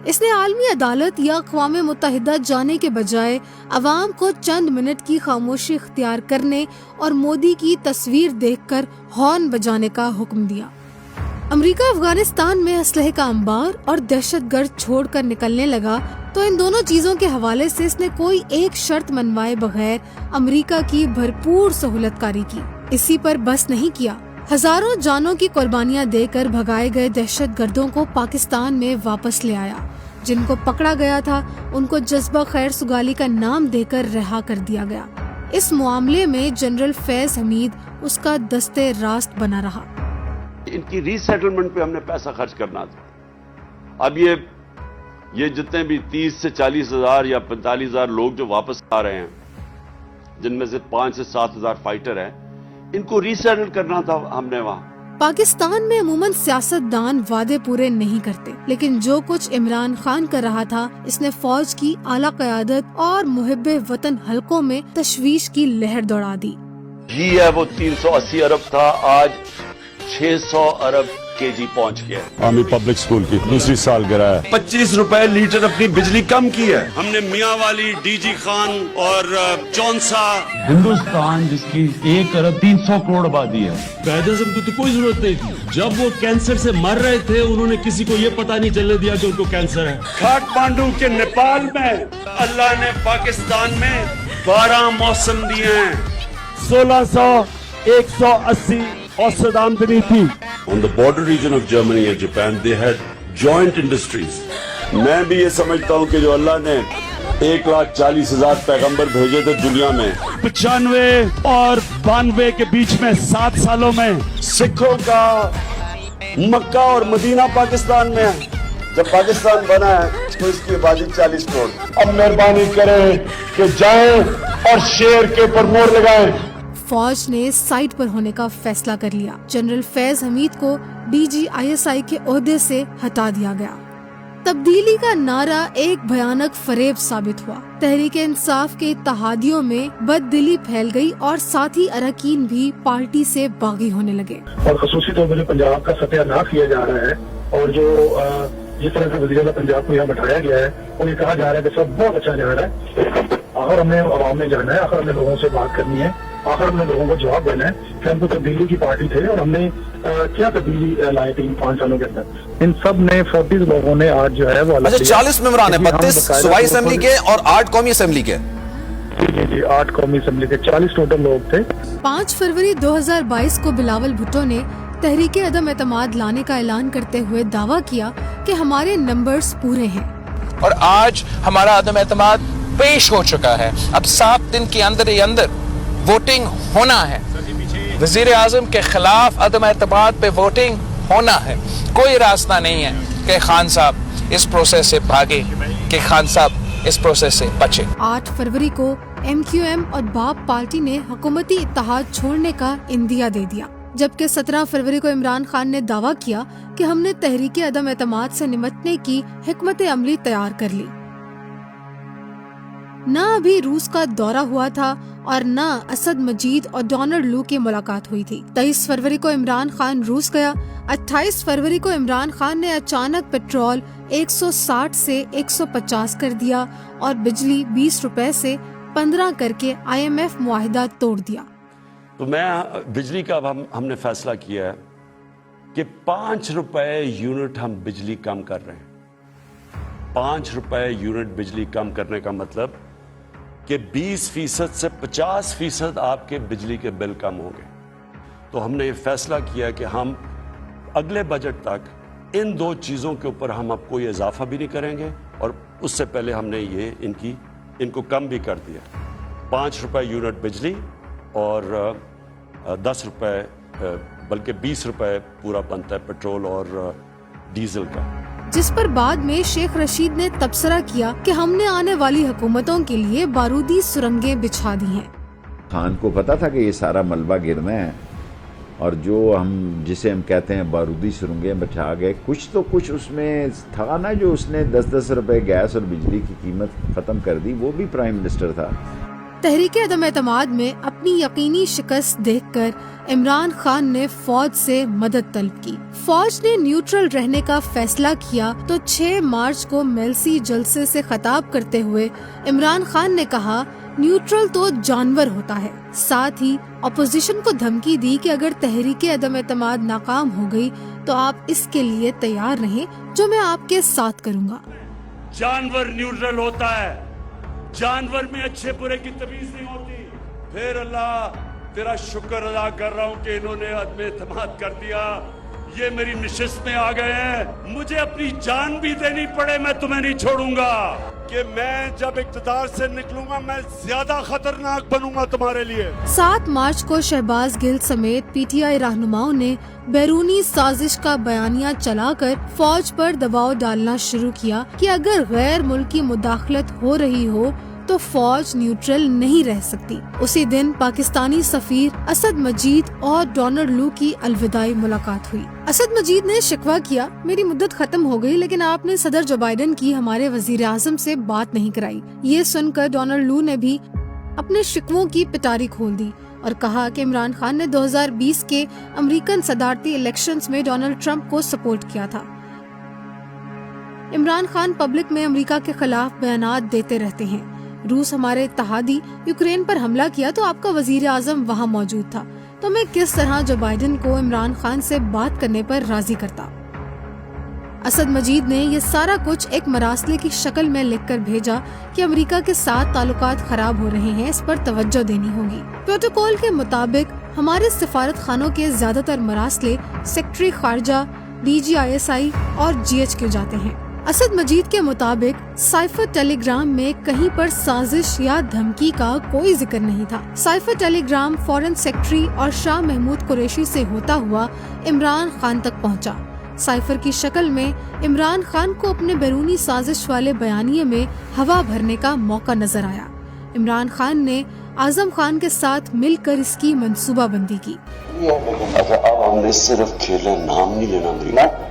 इसने आलमी अदालत या अक़वाम मुत्तहिदा जाने के बजाय अवाम को चंद मिनट की खामोशी इख्तियार करने और मोदी की तस्वीर देखकर हॉर्न बजाने का हुक्म दिया। अमेरिका अफगानिस्तान में असलहे का अंबार और दहशतगर्द छोड़कर निकलने लगा तो इन दोनों चीजों के हवाले से इसने कोई एक शर्त मनवाए बगैर अमेरिका की भरपूर सहूलतकारी की। इसी पर बस नहीं किया, हजारों जानों की कुर्बानियां देकर भगाए गए दहशतगर्दों को पाकिस्तान में वापस ले आया। जिनको पकड़ा गया था उनको जज्बा खैर सुगाली का नाम देकर रिहा कर दिया गया। इस मामले में जनरल फैज हमीद उसका दस्ते रास्त बना रहा। इनकी रीसेटलमेंट पे हमने पैसा खर्च करना था। अब ये जितने भी 30 से 40 हजार या 45 हजार लोग जो वापस आ रहे हैं, जिनमें से 5 से 7 हजार फाइटर हैं, इनको रीसेटल करना था हमने वहाँ। पाकिस्तान में अमूमन सियासतदान वादे पूरे नहीं करते, लेकिन जो कुछ इमरान खान कर रहा था इसने फौज की आला क़यादत और मुहिब्बे वतन हलकों में तशवीश की लहर दौड़ा दी। घी है वो 380 अरब था, आज 600 अरब केजी पहुंच गया। आर्मी पब्लिक स्कूल की दूसरी साल गिराया। 25 रुपए लीटर अपनी बिजली कम की है हमने। मियाँ वाली, DG खान और चौंसा। हिंदुस्तान जिसकी 1 अरब 300 करोड़ आबादी है, कायदे से तो कोई जरूरत नहीं थी। जब वो कैंसर से मर रहे थे उन्होंने किसी को ये पता नहीं चलने दिया कि उनको कैंसर है। काठमांडू के नेपाल में अल्लाह ने पाकिस्तान में 12 मौसम दिए हैं। 1600, 180 औसत आमदनी थी। On the border region of Germany and Japan, they had joint industries. मैं भी ये समझता हूँ कि जो अल्लाह ने 1,40,000 पैगंबर भेजे थे दुनिया में, 95 और 92 के बीच में 7 सालों में सिखों का मक्का और मदीना पाकिस्तान में है। जब पाकिस्तान बना है तो इसकी आबादी 40 करोड़। अब मेहरबानी करें कि जाएं और शेर के ऊपर मोहर लगाएं। फौज ने साइट पर होने का फैसला कर लिया। जनरल फैज हमीद को DG ISI के ओहदे से हटा दिया गया। तब्दीली का नारा एक भयानक फरेब साबित हुआ। तहरीक इंसाफ के इत्तेहादियों में बददिली फैल गई और साथी अरकान भी पार्टी से बागी होने लगे। और खसूसी तौर पर पंजाब का सत्यानाश किया जा रहा है और जो जिस तरह से वज़ीर-ए-आज़म पंजाब को यहाँ बैठाया गया है और ये कहा जा रहा है कि सब बहुत अच्छा जा रहा है। आखिर हमने आवाम में जाना है, आखिर हमने लोगों से बात करनी है, आखिर हमने लोगों को जवाब देना है कि हम तो तब्दीली की पार्टी थे और हमने क्या तब्दीली लाई 3-5 सालों के अंदर। इन सब ने 40 लोगों ने आज जो है वो 40 मेंबरान है, 32 सूबाई असेंबली के और 8 कौमी असेंबली के। जी 8 कौमी असेंबली के 40 टोटल लोग थे। 5 फरवरी 2022 को बिलावल भुट्टो ने तहरीक अदम एतमाद लाने का ऐलान करते हुए दावा किया कि हमारे नंबर्स पूरे हैं और आज हमारा अदम एतमाद पेश हो चुका है। अब 7 दिन के अंदर ही अंदर वोटिंग होना है। वजीर आजम के खिलाफ अदम एतमाद पे वोटिंग होना है। कोई रास्ता नहीं है कि खान साहब इस प्रोसेस से भागे, कि खान साहब इस प्रोसेस से बचे। 8 फरवरी को MQM और बाप पार्टी ने हुकूमती इत्तेहाद छोड़ने का इंदिया दे दिया। जबकि 17 फरवरी को इमरान खान ने दावा किया कि हमने तहरीक अदम एतमाद से निपटने की हिकमत अमली तैयार कर ली। न अभी रूस का दौरा हुआ था और न असद मजीद और डोनाल्ड लू की मुलाकात हुई थी। 23 फरवरी को इमरान खान रूस गया। 28 फरवरी को इमरान खान ने अचानक पेट्रोल 160 से 150 कर दिया और बिजली 20 रुपए से 15 करके IMF मुआहिदा तोड़ दिया। तो मैं बिजली का हमने फैसला किया है कि 5 रुपए यूनिट हम बिजली कम कर रहे हैं। 5 रुपए यूनिट बिजली कम करने का मतलब कि 20% से 50% आपके बिजली के बिल कम होंगे। तो हमने ये फैसला किया कि हम अगले बजट तक इन 2 चीज़ों के ऊपर हम अब कोई इजाफा भी नहीं करेंगे और उससे पहले हमने ये इनको कम भी कर दिया। 5 रुपए यूनिट बिजली और 10 रुपए बल्कि 20 रुपए पूरा बनता है पेट्रोल और डीजल का। जिस पर बाद में शेख रशीद ने तबसरा किया कि हमने आने वाली हुकूमतों के लिए बारूदी सुरंगें बिछा दी हैं। खान को पता था कि ये सारा मलबा गिरना है और जो जिसे हम कहते हैं बारूदी सुरंगें बिछा गए, कुछ उसमें था ना जो उसने 10-10 रुपए गैस और बिजली की कीमत खत्म कर दी, वो भी प्राइम मिनिस्टर था। तहरीक अदम एतमाद में अपनी यकीनी शिकस्त देखकर इमरान खान ने फौज से मदद तलब की। फौज ने न्यूट्रल रहने का फैसला किया तो 6 मार्च को मेलसी जलसे से खिताब करते हुए इमरान खान ने कहा, न्यूट्रल तो जानवर होता है। साथ ही अपोजिशन को धमकी दी कि अगर तहरीक अदम एतमाद नाकाम हो गई तो आप इसके लिए तैयार रहें, जो मैं आपके साथ करूँगा। जानवर न्यूट्रल होता है, जानवर में अच्छे बुरे की तमीज नहीं होती। फिर अल्लाह तेरा शुक्र अदा कर रहा हूँ कि इन्होंने अदम एतमाद कर दिया, ये मेरी नशिस्त में आ गए हैं। मुझे अपनी जान भी देनी पड़े मैं तुम्हें नहीं छोड़ूंगा कि मैं जब इक़्तिदार से निकलूंगा मैं ज्यादा खतरनाक बनूंगा तुम्हारे लिए। 7 मार्च को शहबाज गिल समेत PTI रहनुमाओं ने बैरूनी साजिश का बयानिया चलाकर फौज पर दबाव डालना शुरू किया कि अगर गैर मुल्की मुदाखलत हो रही हो तो फौज न्यूट्रल नहीं रह सकती। उसी दिन पाकिस्तानी सफीर असद मजीद और डोनाल्ड लू की अलविदाई मुलाकात हुई। असद मजीद ने शिकवा किया, मेरी मुद्दत खत्म हो गई लेकिन आपने सदर जो बाइडेन की हमारे वजीर आजम से बात नहीं कराई। ये सुनकर डोनाल्ड लू ने भी अपने शिकवों की पिटारी खोल दी और कहा कि इमरान खान ने 2020 के अमेरिकन सदारती इलेक्शंस में डोनाल्ड ट्रंप को सपोर्ट किया था। इमरान खान पब्लिक में अमेरिका के खिलाफ बयानात देते रहते हैं। रूस हमारे इत्तेहादी यूक्रेन पर हमला किया तो आपका वजीर आजम वहाँ मौजूद था, तो मैं किस तरह जो बाइडेन को इमरान खान से बात करने पर राजी करता। असद मजीद ने ये सारा कुछ एक मरासले की शक्ल में लिखकर भेजा कि अमेरिका के साथ ताल्लुकात खराब हो रहे हैं, इस पर तवज्जो देनी होगी। प्रोटोकॉल के मुताबिक हमारे सिफारत खानों के ज्यादातर मरासले सेक्रेटरी खारजा, DGISI और GHQ जाते हैं। असद मजीद के मुताबिक साइफर टेलीग्राम में कहीं पर साजिश या धमकी का कोई जिक्र नहीं था। साइफर टेलीग्राम फॉरेन सेक्रेटरी और शाह महमूद कुरैशी से होता हुआ इमरान खान तक पहुंचा। साइफर की शक्ल में इमरान खान को अपने बैरूनी साजिश वाले बयानिए में हवा भरने का मौका नजर आया। इमरान खान ने आजम खान के साथ मिलकर इसकी मंसूबाबंदी की। अब हमने सिर्फ खेलना, नाम नहीं लेना अमेरिका,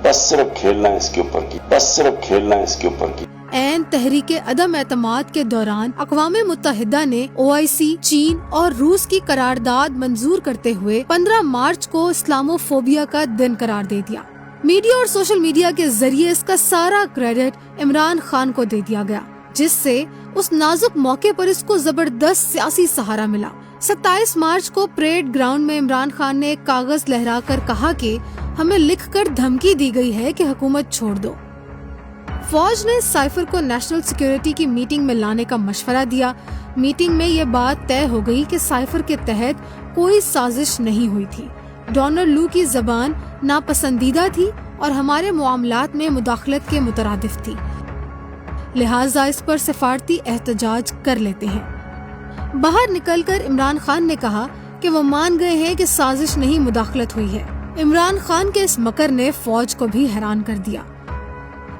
बस सिर्फ खेलना इसके ऊपर की, बस सिर्फ खेलना इसके ऊपर की। ऐन तहरीके अदम एतमाद के दौरान अक़वाम मुत्तहिदा ने OIC, चीन और रूस की करारदाद मंजूर करते हुए 15 मार्च को इस्लामोफोबिया का दिन करार दे दिया। मीडिया और सोशल मीडिया के जरिए इसका सारा क्रेडिट इमरान खान को दे दिया गया, जिससे उस नाजुक मौके पर इसको जबरदस्त सियासी सहारा मिला। 27 मार्च को परेड ग्राउंड में इमरान खान ने एक कागज लहराकर कहा कि हमें लिखकर धमकी दी गई है कि हुकूमत छोड़ दो। फौज ने साइफर को नेशनल सिक्योरिटी की मीटिंग में लाने का मशवरा दिया। मीटिंग में ये बात तय हो गई कि साइफर के तहत कोई साजिश नहीं हुई थी। डोनाल्ड लू की जबान नापसंदीदा थी और हमारे मामलात में मुदाखलत के मुतरादिफ थी, लिहाजा इस पर सिफारती एहतजाज कर लेते हैं। बाहर निकलकर इमरान खान ने कहा कि वो मान गए हैं कि साजिश नहीं, मुदाखलत हुई है। इमरान खान के इस मकर ने फौज को भी हैरान कर दिया।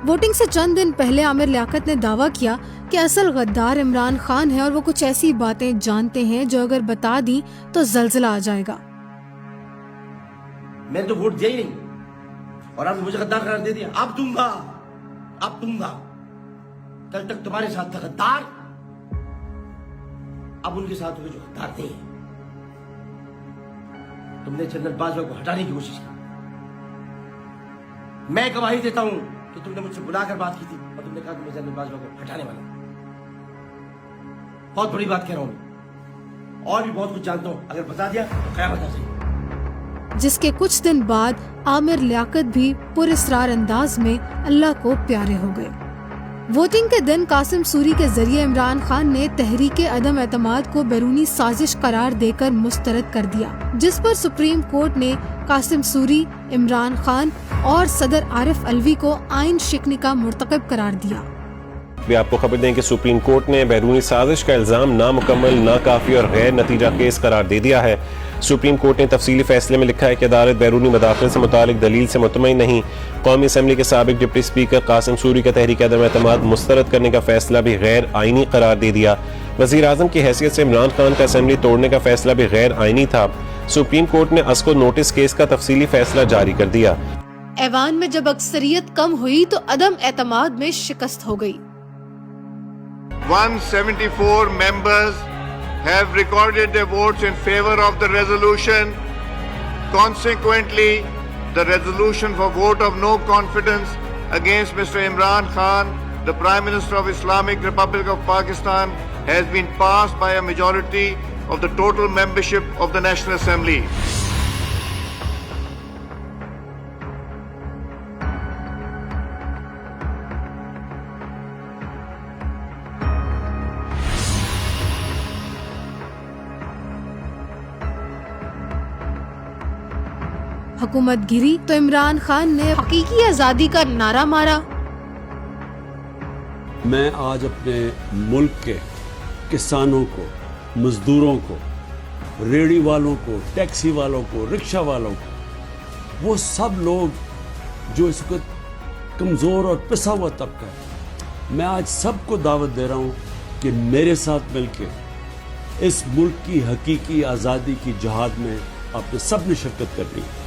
वोटिंग से चंद दिन पहले आमिर लियाकत ने दावा किया कि असल गद्दार इमरान खान है और वो कुछ ऐसी बातें जानते हैं जो अगर बता दी तो जलजिला आ जाएगा। मैंने तो वोट दिया ही नहीं और आपने मुझे गद्दार करार दे दिया। अब दूंगा, कल तक तुम्हारे साथ था गद्दार, अब उनके साथ हुए जो गद्दार नहीं है। तुमने जनरल बाजवा को हटाने की कोशिश की, मैं गवाही देता हूं कि तुमने मुझसे बुलाकर बात की थी और तुमने कहा कि मैं जनरल बाजवा को हटाने वाला हूं। बहुत बड़ी बात कह रहा हूं, और भी बहुत कुछ जानता हूं, अगर बता दिया तो क़यामत आ जाएगी। जिसके कुछ दिन बाद आमिर लियाकत भी पुरस्रार अंदाज में अल्लाह को प्यारे हो गए। वोटिंग के दिन कासिम सूरी के जरिए इमरान खान ने तहरीके अदम एतमाद को बैरूनी साजिश करार देकर मुस्तरद कर दिया, जिस पर सुप्रीम कोर्ट ने कासिम सूरी, इमरान खान और सदर आरिफ अलवी को आइन शिकनी का मुर्तकब करार दिया। भी आपको खबर दें कि सुप्रीम कोर्ट ने बैरूनी साजिश का इल्जाम नामुकम्मल, नाकाफी और गैर नतीजा केस करार दे दिया है। सुप्रीम कोर्ट ने तफसीली फैसले में लिखा है कि अदालत बैरूनी मदाखिल से मुतालिक दलील से मुतमईन नहीं। कौमी असम्बली के साबिक डिप्टी स्पीकर कासिम सूरी का तहरीक अदम एतमाद मुस्तरद करने का फैसला भी गैर आइनी करार दे दिया। वज़ीर आज़म की हैसियत से इमरान खान का असम्बली तोड़ने का फैसला भी गैर आइनी था। सुप्रीम कोर्ट ने अस्को नोटिस केस का तफसीली फैसला जारी कर दिया। ऐवान में जब अक्सरियत कम हुई तो अदम एतमाद में शिकस्त हो गई। 174 members have recorded their votes in favor of the resolution. Consequently, the resolution for vote of no confidence against Mr. Imran Khan, the Prime Minister of Islamic Republic of Pakistan, has been passed by a majority of the total membership of the National Assembly. हुकूमत गिरी तो इमरान खान ने हकीकी आजादी का नारा मारा। मैं आज अपने मुल्क के किसानों को, मजदूरों को, रेड़ी वालों को, टैक्सी वालों को, रिक्शा वालों को, वो सब लोग जो इस वक्त कमज़ोर और पिसा हुआ तबका है, मैं आज सबको दावत दे रहा हूँ कि मेरे साथ मिलकर इस मुल्क की हकीकी आज़ादी की जहाद में आपने सब ने शिरकत करनी है।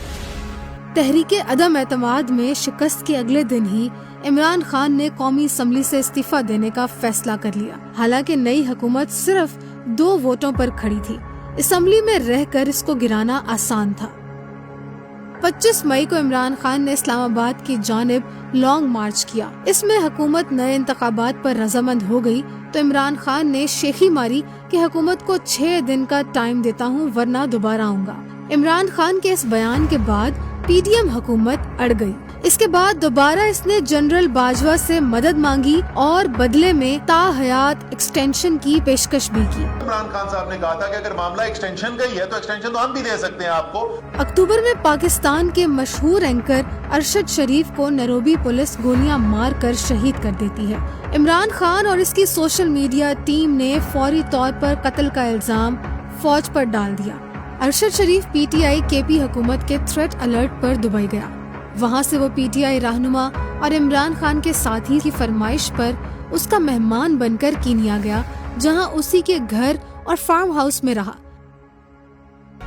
तहरीके अदम एतमाद में शिकस्त के अगले दिन ही इमरान खान ने कौमी असम्बली से इस्तीफा देने का फैसला कर लिया। हालांकि नई हुकूमत सिर्फ 2 वोटों पर खड़ी थी। असम्बली में रहकर इसको गिराना आसान था। 25 मई को इमरान खान ने इस्लामाबाद की जानिब लॉन्ग मार्च किया। इसमें हुकूमत नए इंतखाबात पर रजामंद हो गई तो इमरान खान ने शेखी मारी कि हुकूमत को 6 दिन का टाइम देता हूँ वरना दोबारा आऊंगा। इमरान खान के इस बयान के बाद पीडीएम हुकूमत अड़ गई। इसके बाद दोबारा इसने जनरल बाजवा से मदद मांगी और बदले में ताहयात एक्सटेंशन की पेशकश भी की। इमरान खान साहब ने कहा था कि अगर मामला एक्सटेंशन का ही है तो एक्सटेंशन तो हम भी दे सकते हैं आपको। अक्टूबर में पाकिस्तान के मशहूर एंकर अरशद शरीफ को नैरोबी पुलिस गोलियां मार कर शहीद कर देती है। इमरान खान और इसकी सोशल मीडिया टीम ने फौरी तौर पर कत्ल का इल्जाम फौज पर डाल दिया। अरशद शरीफ पीटीआई केपी हुकूमत के थ्रेट अलर्ट पर दुबई गया। वहाँ से वो पीटीआई रहनुमा और इमरान खान के साथी की फरमाइश पर उसका मेहमान बनकर कीनिया गया, जहाँ उसी के घर और फार्म हाउस में रहा।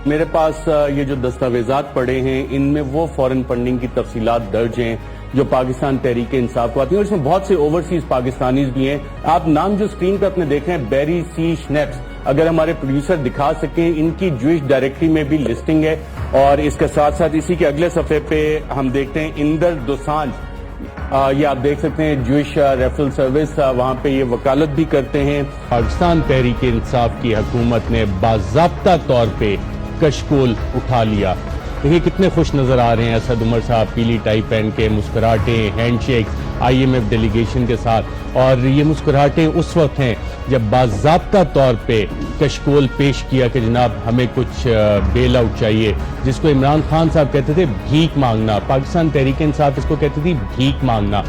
मेरे पास ये जो दस्तावेजात पड़े हैं इनमें वो फॉरेन फंडिंग की तफसीलात दर्ज हैं जो पाकिस्तान तहरीक इंसाफ को आती है और इसमें बहुत से ओवरसीज पाकिस्तानीज भी हैं। आप नाम जो स्क्रीन पर अपने देख रहे हैं बैरी सी स्नैप्स, अगर हमारे प्रोड्यूसर दिखा सकें, इनकी ज्यूइश डायरेक्टरी में भी लिस्टिंग है। और इसके साथ साथ इसी के अगले सफ़े पे हम देखते हैं इंदर दोसांझ, ये आप देख सकते हैं ज्यूइश रेफरल सर्विस, वहाँ पे ये वकालत भी करते हैं। पाकिस्तान तहरीक इंसाफ की हुकूमत ने बाज़ाब्ता तौर पे कशकोल उठा लिया। देखिए कितने खुश नजर आ रहे हैं असद उमर साहब, पीली टाई पहन के, मुस्कुराहटे, हैंडशेक IMF डेलीगेशन के साथ। और ये मुस्कुराहटें उस वक्त हैं जब बाज़ाब्ता तौर पे कशकोल पेश किया कि जनाब हमें कुछ बेल आउट चाहिए, जिसको इमरान खान साहब कहते थे भीख मांगना। पाकिस्तान तहरीक इंसाफ इसको कहती थी भीख मांगना।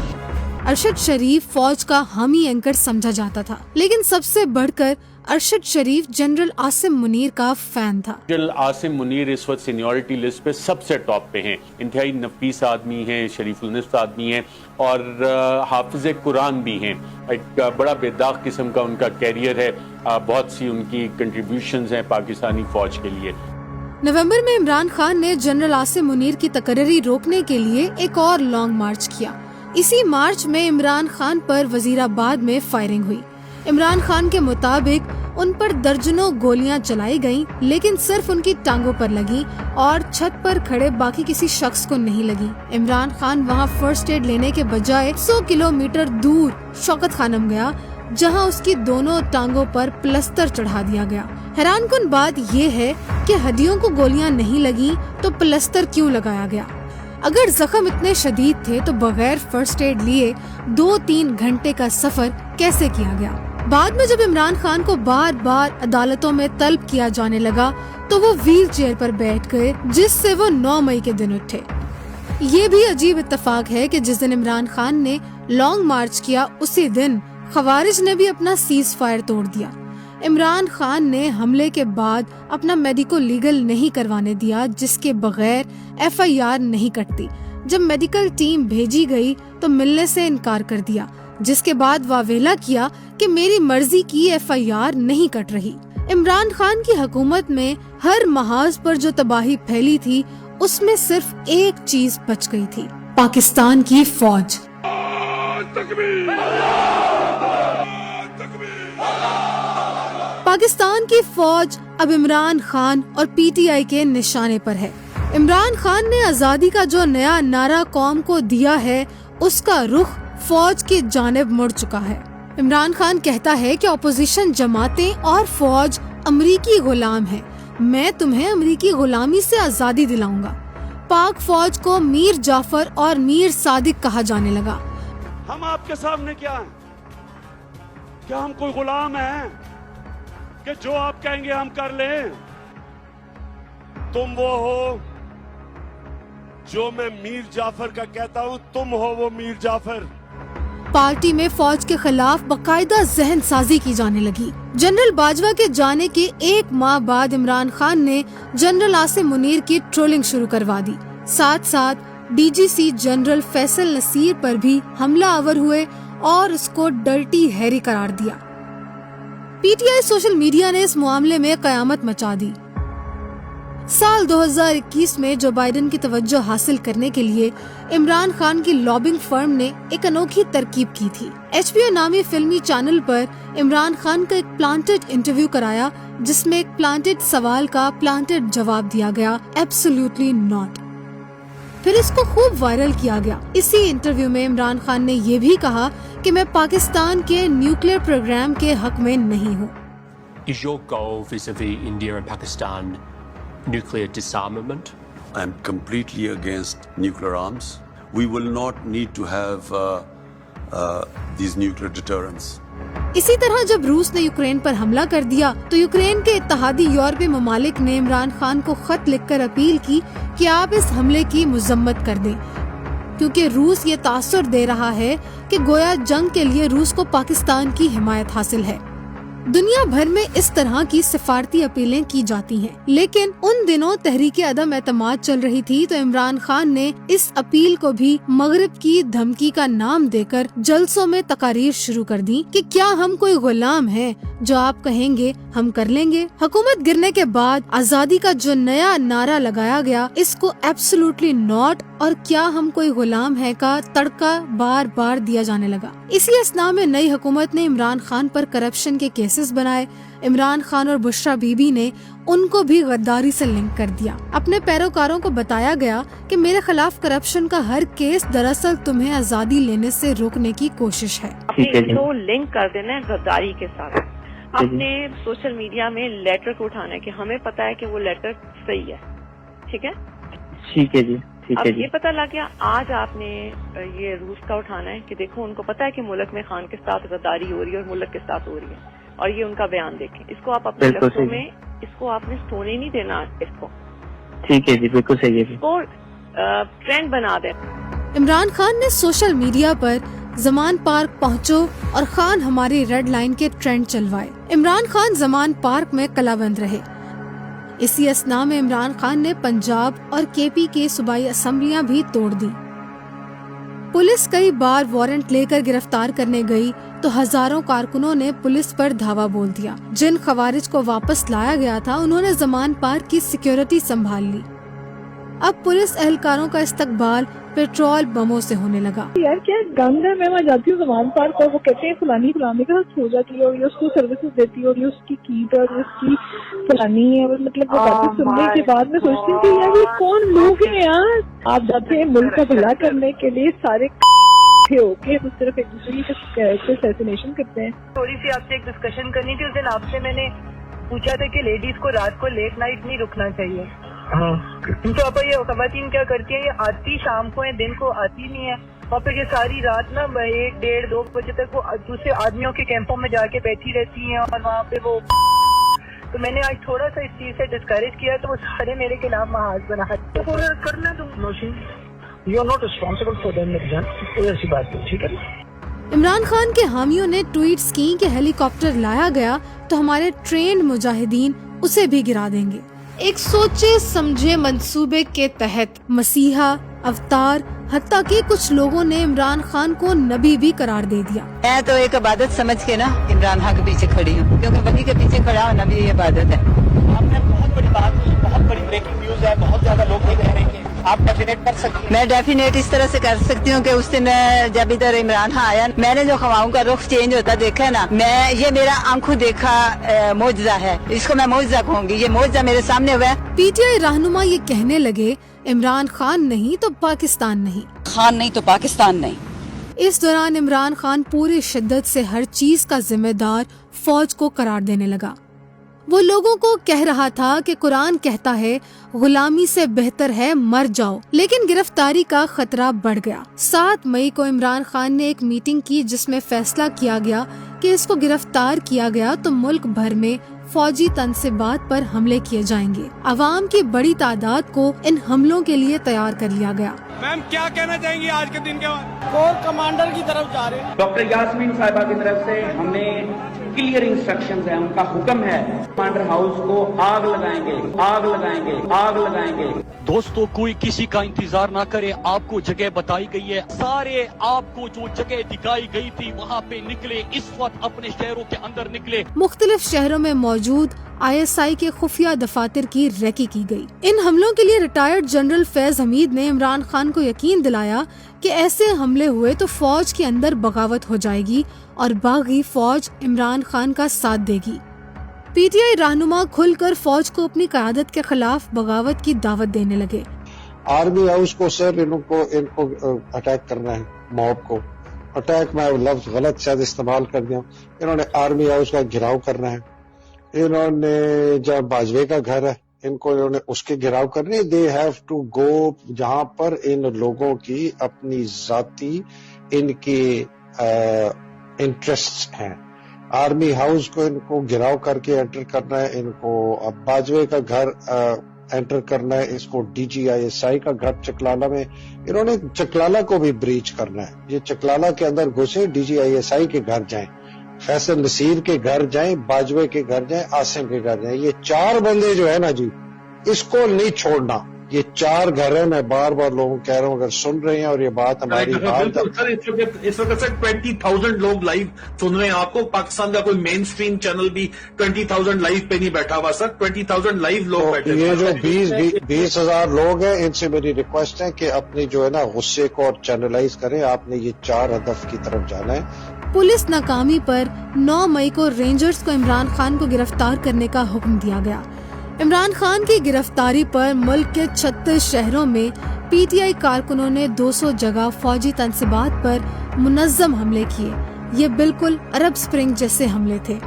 अरशद शरीफ फौज का हामी एंकर समझा जाता था, लेकिन सबसे बढ़कर अरशद शरीफ जनरल आसिम मुनीर का फैन था। जनरल आसिम मुनीर इस वक्त सीनियरिटी लिस्ट पे सबसे टॉप पे हैं। इंतहाई नफीस आदमी हैं, शरीफुल निफ्स आदमी हैं और हाफिज कुरान भी हैं। एक बड़ा बेदाग किस्म का उनका कैरियर है, बहुत सी उनकी कंट्रीब्यूशंस हैं पाकिस्तानी फौज के लिए। नवंबर में इमरान खान ने जनरल आसिम मुनीर की तकर्री रोकने के लिए एक और लॉन्ग मार्च किया। इसी मार्च में इमरान खान पर वजीराबाद में फायरिंग हुई। इमरान खान के मुताबिक उन पर दर्जनों गोलियां चलाई गईं, लेकिन सिर्फ उनकी टांगों पर लगी और छत पर खड़े बाकी किसी शख्स को नहीं लगी। इमरान खान वहां फर्स्ट एड लेने के बजाय 100 किलोमीटर दूर शौकत खानम गया, जहां उसकी दोनों टांगों पर प्लस्तर चढ़ा दिया गया। हैरानकुन बात ये है कि हड्डियों को गोलियां नहीं लगी तो प्लस्तर क्यों लगाया गया? अगर जख्म इतने शदीद थे तो बगैर फर्स्ट एड लिए 2-3 घंटे का सफर कैसे किया गया? बाद में जब इमरान खान को बार बार अदालतों में तलब किया जाने लगा तो वो व्हील चेयर पर बैठ गए, जिससे वो 9 मई के दिन उठे। ये भी अजीब इत्तेफाक है कि जिस दिन इमरान खान ने लॉन्ग मार्च किया उसी दिन खवारिज ने भी अपना सीज फायर तोड़ दिया। इमरान खान ने हमले के बाद अपना मेडिको लीगल नहीं करवाने दिया, जिसके बगैर FIR नहीं कटती। जब मेडिकल टीम भेजी गई तो मिलने से इनकार कर दिया, जिसके बाद वावेला किया कि मेरी मर्जी की FIR नहीं कट रही। इमरान खान की हुकूमत में हर महाज पर जो तबाही फैली थी उसमें सिर्फ एक चीज बच गई थी, पाकिस्तान की फौज। पाकिस्तान की फौज अब इमरान खान और PTI के निशाने पर है। इमरान खान ने आजादी का जो नया नारा कौम को दिया है उसका रुख फौज की जानिब मुड़ चुका है। इमरान खान कहता है कि अपोजिशन जमातें और फौज अमरीकी गुलाम है, मैं तुम्हें अमरीकी गुलामी से आजादी दिलाऊंगा। पाक फौज को मीर जाफर और मीर सादिक कहा जाने लगा। हम आपके सामने क्या हैं? क्या हम कोई गुलाम हैं कि जो आप कहेंगे हम कर लें? तुम वो हो जो मैं मीर जाफर का कहता हूँ, तुम हो वो मीर जाफर। पार्टी में फौज के खिलाफ बकायदा जहन साजी की जाने लगी। जनरल बाजवा के जाने के 1 माह बाद इमरान खान ने जनरल आसिम मुनीर की ट्रोलिंग शुरू करवा दी। साथ साथ DGC जनरल फैसल नसीर पर भी हमला आवर हुए और उसको डर्टी हैरी करार दिया। PTI सोशल मीडिया ने इस मामले में कयामत मचा दी। साल 2021 में जो बाइडेन की तवज्जो हासिल करने के लिए इमरान खान की लॉबिंग फर्म ने एक अनोखी तरकीब की थी। HBO नामी फिल्मी चैनल पर इमरान खान का एक प्लांटेड इंटरव्यू कराया, जिसमें एक प्लांटेड सवाल का प्लांटेड जवाब दिया गया, एब्सोल्युटली नॉट। फिर इसको खूब वायरल किया गया। इसी इंटरव्यू में इमरान खान ने ये भी कहा कि मैं पाकिस्तान के न्यूक्लियर प्रोग्राम के हक में नहीं हूँ। Is your goal vis-a-vis India and Pakistan nuclear disarmament? I am completely against nuclear arms. We will not need to have these nuclear deterrents. इसी तरह जब रूस ने यूक्रेन पर हमला कर दिया तो यूक्रेन के इत्तेहादी यूरोपीय ममालिक ने इमरान खान को खत लिखकर अपील की कि आप इस हमले की मुजम्मत कर दें, क्योंकि रूस ये तासुर दे रहा है कि गोया जंग के लिए रूस को पाकिस्तान की हिमायत हासिल है। दुनिया भर में इस तरह की सिफारती अपीलें की जाती हैं, लेकिन उन दिनों तहरीक अदम एतमाद चल रही थी तो इमरान खान ने इस अपील को भी मगरिब की धमकी का नाम देकर जलसों में तकारीर शुरू कर दी कि क्या हम कोई गुलाम हैं, जो आप कहेंगे हम कर लेंगे। हुकूमत गिरने के बाद आजादी का जो नया नारा लगाया गया, इसको एब्सोल्युटली नॉट और क्या हम कोई गुलाम है का तड़का बार बार दिया जाने लगा। इसी असना में नई हुकूमत ने इमरान खान पर करप्शन के केसेस बनाए। इमरान खान और बुशरा बीबी ने उनको भी गद्दारी से लिंक कर दिया। अपने पैरोकारों को बताया गया कि मेरे खिलाफ करप्शन का हर केस दरअसल तुम्हें आजादी लेने से रोकने की कोशिश है। तो लिंक कर देना है गद्दारी के साथ। अपने सोशल मीडिया में लेटर को उठाना है कि हमें पता है कि वो लेटर सही है, ठीक है? ठीक है जी, ठीक अब है जी। ये पता लग गया, आज आपने ये रूस का उठाना है कि देखो उनको पता है कि मुल्क में खान के साथ गद्दारी हो रही है और मुल्क के साथ हो रही है, और ये उनका बयान देखें। इसको आप अपने बिल्कुल लफ्जों सही। में इसको आपने सोने नहीं देना, इसको ठीक है जी, बिल्कुल सही है जी। इसको ट्रेंड बना दे। इमरान खान ने सोशल मीडिया पर जमान पार्क पहुंचो और खान हमारी रेड लाइन के ट्रेंड चलवाए। इमरान खान जमान पार्क में कलाबंद रहे। इसी असना में इमरान खान ने पंजाब और KP के सूबाई असम्बलियां भी तोड़ दी। पुलिस कई बार वारंट लेकर गिरफ्तार करने गई तो हजारों कारकुनों ने पुलिस पर धावा बोल दिया। जिन खवारिज को वापस लाया गया था उन्होंने जमान पार्क की सिक्योरिटी संभाल ली। अब पुलिस एहलकारों का इस्तकबाल पेट्रोल बमों से होने लगा। यार क्या गंद है, मैं वहाँ जाती हूँ जमान पार्क और वो कहते हैं फलानी फलानी के साथ सो जाती है और ये उसको सर्विसेज देती है और ये उसकी कीट और उसकी फलानी है। और मतलब वो बातें सुनने के बाद मैं सोचती हूँ कि यार ये कौन लोग हैं यार। आप जाते हैं मुल्क का भला करने के लिए, सारे होके तो सिर्फ एक दूसरे की असैसिनेशन करते हैं। थोड़ी सी आपसे एक डिस्कशन करनी थी। उस दिन आपसे मैंने पूछा था कि लेडीज को रात को लेट नाइट नहीं रुकना चाहिए। तो आप ये खवातीन क्या करती हैं, ये आती शाम को है, दिन को आती नहीं है और फिर ये सारी रात ना 1, 1:30, 2 बजे तक वो दूसरे आदमियों के कैंपों में जाके बैठी रहती हैं और वहाँ पे वो। तो मैंने आज थोड़ा सा इस चीज से डिस्करेज किया तो वो सारे मेरे खिलाफ महाज बना तो करना तुम Naushin, you are not responsible for them मेरी जान, कोई ऐसी बात नहीं, ठीक है। इमरान खान के हामियों ने ट्वीट्स की कि हेलीकॉप्टर लाया गया तो हमारे ट्रेंड मुजाहिदीन उसे भी गिरा देंगे। एक सोचे समझे मंसूबे के तहत मसीहा, अवतार, हत्ता कि कुछ लोगों ने इमरान खान को नबी भी करार दे दिया। मैं तो एक इबादत समझ के ना इमरान खान के पीछे खड़ी हूँ, क्योंकि वली के पीछे खड़ा होना भी इबादत है। आपने बहुत बड़ी बात, बहुत बड़ी ब्रेकिंग न्यूज है, बहुत ज्यादा लोग देख रहे हैं, आप डेफिनेट कर सकती हैं। मैं डेफिनेट इस तरह से कर सकती हूँ कि उस दिन जब इधर इमरान खान आया, मैंने जो खवाओं का रुख चेंज होता देखा है ना, ये मेरा आंखों देखा मौजज़ा है, इसको मैं मौजज़ा कहूँगी। ये मौजज़ा मेरे सामने हुआ है। पीटीआई रहनुमा ये कहने लगे इमरान खान नहीं तो पाकिस्तान नहीं, खान नहीं तो पाकिस्तान नहीं। इस दौरान इमरान खान पूरी शिद्दत से हर चीज का जिम्मेदार फौज को करार देने लगा। वो लोगों को कह रहा था कि कुरान कहता है गुलामी से बेहतर है मर जाओ, लेकिन गिरफ्तारी का खतरा बढ़ गया। 7 मई को इमरान खान ने एक मीटिंग की जिसमें फैसला किया गया कि इसको गिरफ्तार किया गया तो मुल्क भर में फौजी तनसीबात पर हमले किए जाएंगे। अवाम की बड़ी तादाद को इन हमलों के लिए तैयार कर लिया गया। मैम क्या कहना चाहेंगी आज के दिन के बाद? कोर कमांडर की तरफ जा रहे हैं। डॉक्टर यास्मीन साहिबा की तरफ से हमें क्लियर इंस्ट्रक्शंस है, उनका हुक्म है कमांडर हाउस को आग लगाएंगे, आग लगाएंगे, आग लगाएंगे। दोस्तों कोई किसी का इंतजार ना करे, आपको जगह बताई गई है, सारे आपको जो जगह दिखाई गई थी वहाँ पे निकले, इस वक्त अपने शहरों के अंदर निकले। मुख्तलिफ शहरों में मौजूद ISI के खुफिया दफातर की रेकी की गई। इन हमलों के लिए रिटायर्ड जनरल फैज हमीद ने इमरान खान को यकीन दिलाया कि ऐसे हमले हुए तो फौज के अंदर बगावत हो जाएगी और बागी फौज इमरान खान का साथ देगी। पीटीआई रहनुमा खुलकर फौज को अपनी क़यादत के खिलाफ बगावत की दावत देने लगे। आर्मी हाउस को सर इनको अटैक करना है, मॉब को अटैक में लफ्ज गलत शायद इस्तेमाल कर दिया। इन्होंने आर्मी हाउस का घेराव करना है। इन्होंने जब बाजवे का घर है इनको इन्होंने उसके घेराव करने। दे हैव टू गो जहां पर इन लोगों की अपनी जाती इनकी इंटरेस्ट हैं। आर्मी हाउस को इनको घेराव करके एंटर करना है। इनको अब बाजवे का घर एंटर करना है। इसको DGISI का घर चकलाला में, इन्होंने चकलाला को भी ब्रीच करना है। ये चकलाला के अंदर घुसे, DGISI के घर जाएं, फैसल नसीर के घर जाएं, बाजवे के घर जाएं, आसिम के घर जाएं। ये 4 बंदे जो है ना जी, इसको नहीं छोड़ना। ये 4 घर है। मैं बार बार लोगों को कह रहा हूँ, अगर सुन रहे हैं और ये बात हमारी सर, इस वक्त सर 20,000 लोग लाइव सुन रहे हैं आपको। पाकिस्तान का कोई मेन स्ट्रीम चैनल भी 20,000 लाइव पे नहीं बैठा हुआ सर। 20,000 लाइव लोग बैठे। ये जो 20,000 लोग हैं, इनसे मेरी रिक्वेस्ट है कि अपनी जो है ना गुस्से को और चैनलाइज करें। आपने ये 4 हदफ की तरफ जाना है। पुलिस नाकामी पर 9 मई को रेंजर्स को इमरान खान को गिरफ्तार करने का हुक्म दिया गया। इमरान खान की गिरफ्तारी पर मुल्क के 36 शहरों में पीटीआई कारकुनों ने 200 जगह फौजी तनसीबात पर मुनज़्ज़म हमले किए। ये बिल्कुल अरब स्प्रिंग जैसे हमले थे।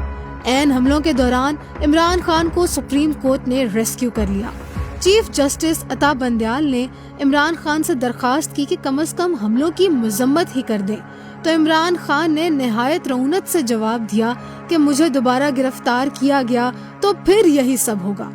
ऐन हमलों के दौरान इमरान खान को सुप्रीम कोर्ट ने रेस्क्यू कर लिया। चीफ जस्टिस अता बंदयाल ने इमरान खान से दरखास्त की कि कम से कम हमलों की मजम्मत ही कर दें, तो इमरान खान ने निहायत रऊनत से जवाब दिया कि मुझे दोबारा गिरफ्तार किया गया तो फिर यही सब होगा।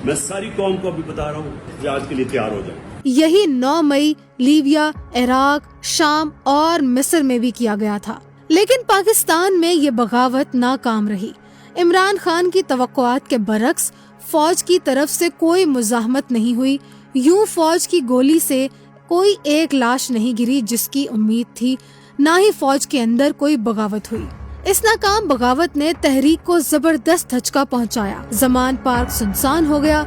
मैं सारी कौम को अभी बता रहा हूँ कि आज के लिए तैयार हो जाए। यही 9 मई लीबिया, इराक, शाम और मिस्र में भी किया गया था, लेकिन पाकिस्तान में ये बगावत नाकाम रही। इमरान खान की तवक्कुआत के बरक्स फौज की तरफ से कोई मुजाहमत नहीं हुई। यूं फौज की गोली से कोई एक लाश नहीं गिरी जिसकी उम्मीद थी, ना ही फौज के अंदर कोई बगावत हुई। इस नाकाम बगावत ने तहरीक को जबरदस्त धचका पहुंचाया। जमान पार्क सुनसान हो गया।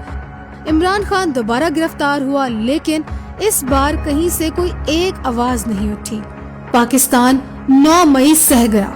इमरान खान दोबारा गिरफ्तार हुआ, लेकिन इस बार कहीं से कोई एक आवाज नहीं उठी। पाकिस्तान 9 मई सह गया।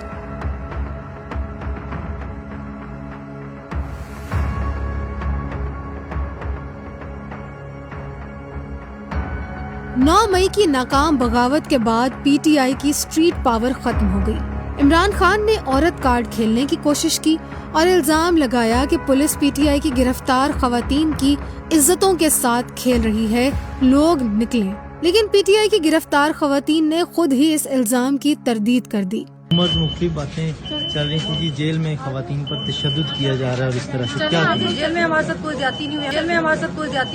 नौ मई की नाकाम बगावत के बाद पीटीआई की स्ट्रीट पावर खत्म हो गई। इमरान खान ने औरत कार्ड खेलने की कोशिश की और इल्जाम लगाया कि पुलिस पीटीआई की गिरफ्तार खवातीन की इज्जतों के साथ खेल रही है, लोग निकलें। लेकिन पीटीआई की गिरफ्तार खवातीन ने खुद ही इस इल्जाम की तरदीद कर दी। मुख्तलिफ बातें चल रही थी कि जेल में खवातीन पर तशद्दुद किया जा रहा है और इस तरह से क्या जेल में हमारे साथ कोई ज्यादती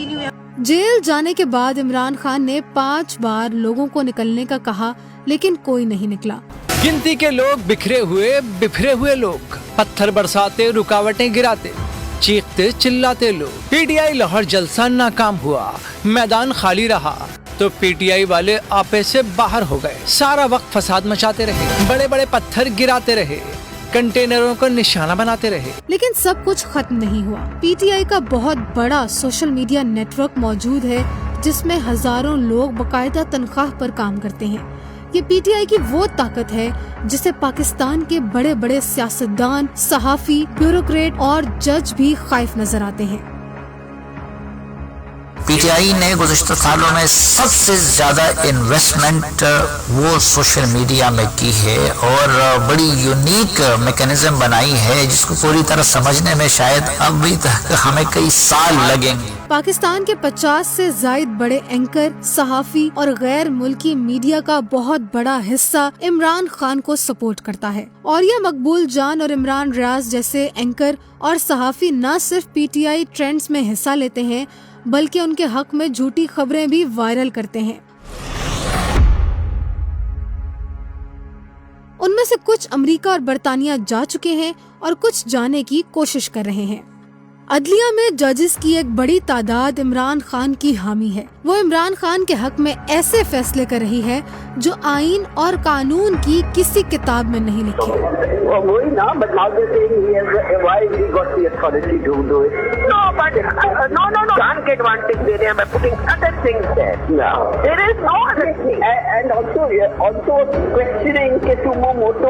नहीं हुई। जेल जाने के बाद इमरान खान ने 5 बार लोगों को निकलने का कहा, लेकिन कोई नहीं निकला। गिनती के लोग बिखरे हुए लोग, पत्थर बरसाते, रुकावटें गिराते, चीखते चिल्लाते लोग। पीटीआई लाहौर जलसा नाकाम हुआ, मैदान खाली रहा तो पीटीआई वाले आपे से बाहर हो गए। सारा वक्त फसाद मचाते रहे, बड़े बड़े पत्थर गिराते रहे, कंटेनरों को निशाना बनाते रहे। लेकिन सब कुछ खत्म नहीं हुआ। पीटीआई का बहुत बड़ा सोशल मीडिया नेटवर्क मौजूद है, जिसमें हजारों लोग बकायदा तनख्वाह पर काम करते हैं। ये पीटीआई की वो ताकत है जिसे पाकिस्तान के बड़े बड़े सियासतदान, सहाफी, ब्यूरोक्रेट और जज भी खौफ नजर आते हैं। पीटीआई ने गुज़िश्ता सालों में सबसे ज्यादा इन्वेस्टमेंट वो सोशल मीडिया में की है और बड़ी यूनिक मैकेनिज्म बनाई है, जिसको पूरी तरह समझने में शायद अभी तक हमें कई साल लगेंगे। पाकिस्तान के 50 से जायद बड़े एंकर, सहाफी और गैर मुल्की मीडिया का बहुत बड़ा हिस्सा इमरान खान को सपोर्ट करता है। और यह मकबूल जान और इमरान रियाज जैसे एंकर और सहाफी न सिर्फ पीटीआई ट्रेंड्स में हिस्सा लेते हैं, बल्कि उनके हक में झूठी खबरें भी वायरल करते हैं। उनमें से कुछ अमेरिका और बरतानिया जा चुके हैं और कुछ जाने की कोशिश कर रहे हैं। अदलिया में जजेस की एक बड़ी तादाद इमरान खान की हामी है। वो इमरान खान के हक में ऐसे फैसले कर रही है जो आईन और कानून की किसी किताब में नहीं लिखे।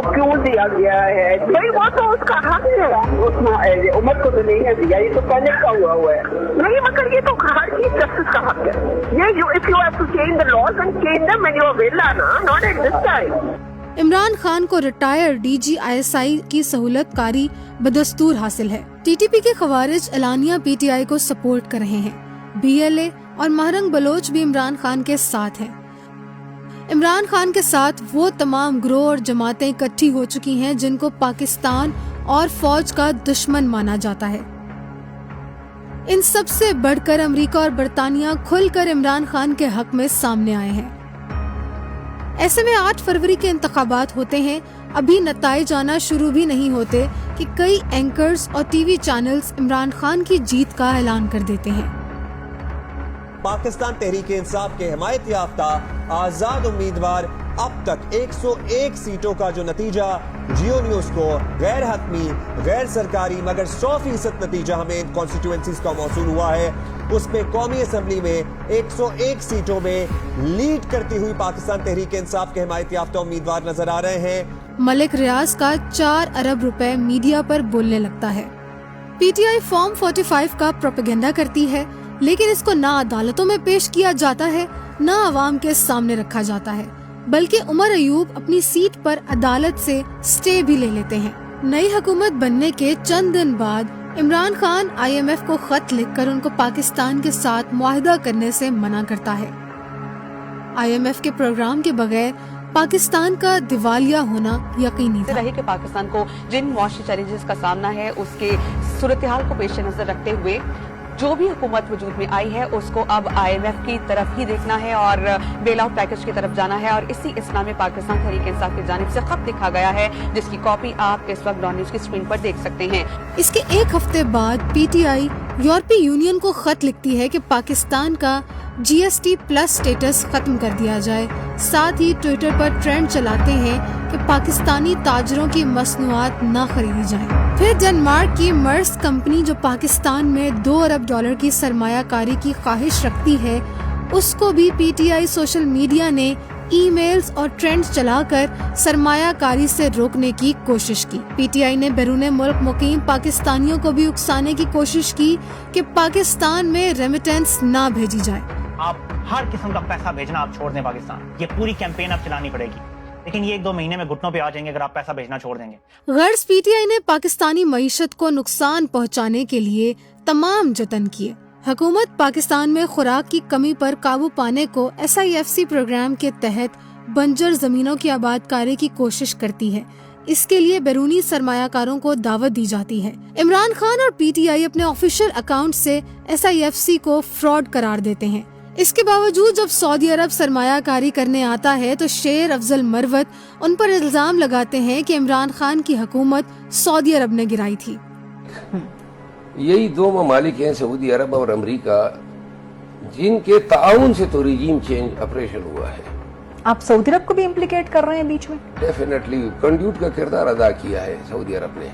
क्यों दिया गया है भाई, वो तो उसका हक है। उमर को तो नहीं है दिया, तो पहले का हुआ है नहीं, मगर ये तो हर चीज जस्टिस का हक है। ये if you have to change the laws and change them when you are वेला ना, not at this time. Imran Khan को रिटायर्ड डीजी ISI की सहूलतकारी बदस्तूर हासिल है। टीटीपी के खवारिज एलानिया पीटीआई को सपोर्ट कर रहे हैं। BLA और महरंग बलोच भी इमरान खान के साथ हैं। इमरान खान के साथ वो तमाम ग्रोह और जमातें इकट्ठी हो चुकी हैं जिनको पाकिस्तान और फौज का दुश्मन माना जाता है। इन सब से बढ़कर अमेरिका और बरतानिया खुलकर इमरान खान के हक में सामने आए हैं। ऐसे में 8 फरवरी के इंतखाबात होते हैं। अभी नताइज आना शुरू भी नहीं होते कि कई एंकर्स और टीवी चैनल्स इमरान खान की जीत का ऐलान कर देते हैं। पाकिस्तान तहरीक इंसाफ के हिमायत याफ्ता आजाद उम्मीदवार अब तक 101 सीटों का जो नतीजा जियो न्यूज को गैर हतमी, गैर सरकारी मगर 100% नतीजा हमें कॉन्स्टिट्यूएंसीज का मौसूल हुआ है, उसमें कौमी असम्बली में 101 सीटों में लीड करती हुई पाकिस्तान तहरीक इंसाफ के हिमायत याफ्ता उम्मीदवार नजर आ रहे हैं। मलिक रियाज का 4 अरब रुपए मीडिया पर बोलने लगता है। पीटीआई फॉर्म 45 का प्रोपेगेंडा करती है, लेकिन इसको ना अदालतों में पेश किया जाता है, ना अवाम के सामने रखा जाता है, बल्कि उमर अयूब अपनी सीट पर अदालत से स्टे भी ले लेते हैं। नई हुकूमत बनने के चंद दिन बाद इमरान खान IMF को खत लिखकर उनको पाकिस्तान के साथ मुआहदा करने से मना करता है। IMF के प्रोग्राम के बगैर पाकिस्तान का दिवालिया होना यकीनी था। रही कि पाकिस्तान को जिन मुआशी चैलेंजेस का सामना है उसके सूरत हाल को पेश नजर रखते हुए जो भी हुकूमत वजूद में आई है उसको अब IMF की तरफ ही देखना है और बेल आउट पैकेज की तरफ जाना है। और इसी इस्लाम में पाकिस्तान तहरीक इंसाफ की जानिब से खत लिखा गया है, जिसकी कॉपी आप इस वक्त डॉन न्यूज की स्क्रीन पर देख सकते हैं। इसके एक हफ्ते बाद PTI یورپی یونین کو خط لکھتی ہے کہ پاکستان کا GST پلس سٹیٹس ختم کر دیا جائے. ساتھ ہی ٹویٹر پر ٹرینڈ چلاتے ہیں کہ پاکستانی تاجروں کی مصنوعات نہ خریدی جائیں. پھر ڈنمارک کی مرس کمپنی جو پاکستان میں $2 ارب کی سرمایہ کاری کی خواہش رکھتی ہے، اس کو بھی PTI سوشل میڈیا نے ای میلز اور ٹرینڈ چلا کر سرمایہ کاری سے روکنے کی کوشش کی. PTI نے بیرون ملک مقیم پاکستانیوں کو بھی اکسانے کی کوشش کی کہ پاکستان میں ریمیٹنس نہ بھیجی جائے. آپ ہر قسم کا پیسہ بھیجنا آپ چھوڑ دیں پاکستان. یہ پوری کیمپین اب چلانی پڑے گی، لیکن یہ 1-2 مہینے میں گھٹنوں پہ آ جائیں گے اگر آپ پیسہ بھیجنا چھوڑ دیں گے. غرض PTI نے پاکستانی معیشت کو نقصان پہنچانے کے لیے تمام جتن کیے. حکومت پاکستان میں خوراک کی کمی پر قابو پانے کو SIFC پروگرام کے تحت بنجر زمینوں کی آباد کاری کی کوشش کرتی ہے. اس کے لیے بیرونی سرمایہ کاروں کو دعوت دی جاتی ہے. عمران خان اور PTI اپنے آفیشیل اکاؤنٹ سے SIFC کو فراڈ قرار دیتے ہیں. اس کے باوجود جب سعودی عرب سرمایہ کاری کرنے آتا ہے تو شیر افضل مروت ان پر الزام لگاتے ہیں کہ عمران خان کی حکومت سعودی عرب نے گرائی تھی. یہی 2 ممالک ہیں سعودی عرب اور امریکہ جن کے تعاون سے تو ریجیم چینج آپریشن ہوا ہے. آپ سعودی عرب کو بھی امپلیکیٹ کر رہے ہیں بیچ میں؟ ڈیفینیٹلی کنڈیوٹ کا کردار ادا کیا ہے سعودی عرب نے.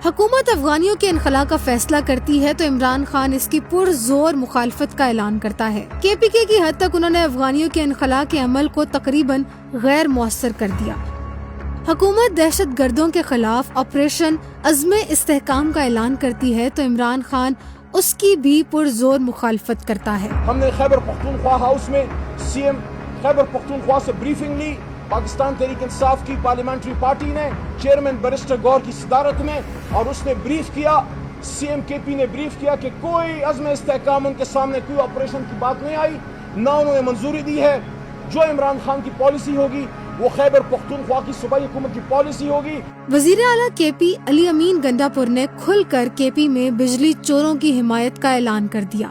حکومت افغانیوں کے انخلاء کا فیصلہ کرتی ہے تو عمران خان اس کی پرزور مخالفت کا اعلان کرتا ہے. KPK کی حد تک انہوں نے افغانیوں کے انخلاء کے عمل کو تقریباً غیر مؤثر کر دیا. حکومت دہشت گردوں کے خلاف آپریشن عزم استحکام کا اعلان کرتی ہے تو عمران خان اس کی بھی پرزور مخالفت کرتا ہے. ہم نے خیبر پختونخوا ہاؤس میں CM خیبر پختونخوا سے بریفنگ لی. پاکستان تحریک انصاف کی پارلیمنٹری پارٹی نے چیئرمین بیرسٹر گور کی صدارت میں، اور اس نے بریف کیا، CM KP نے بریف کیا کہ کوئی عزم استحکام ان کے سامنے کوئی آپریشن کی بات نہیں آئی، نہ انہوں نے منظوری دی ہے. جو عمران خان کی پالیسی ہوگی وہ خیبر پختونخوا کی صوبائی حکومت کی پالیسی ہوگی. وزیر اعلیٰ KP علی امین گنڈا پور نے کھل کر KP میں بجلی چوروں کی حمایت کا اعلان کر دیا.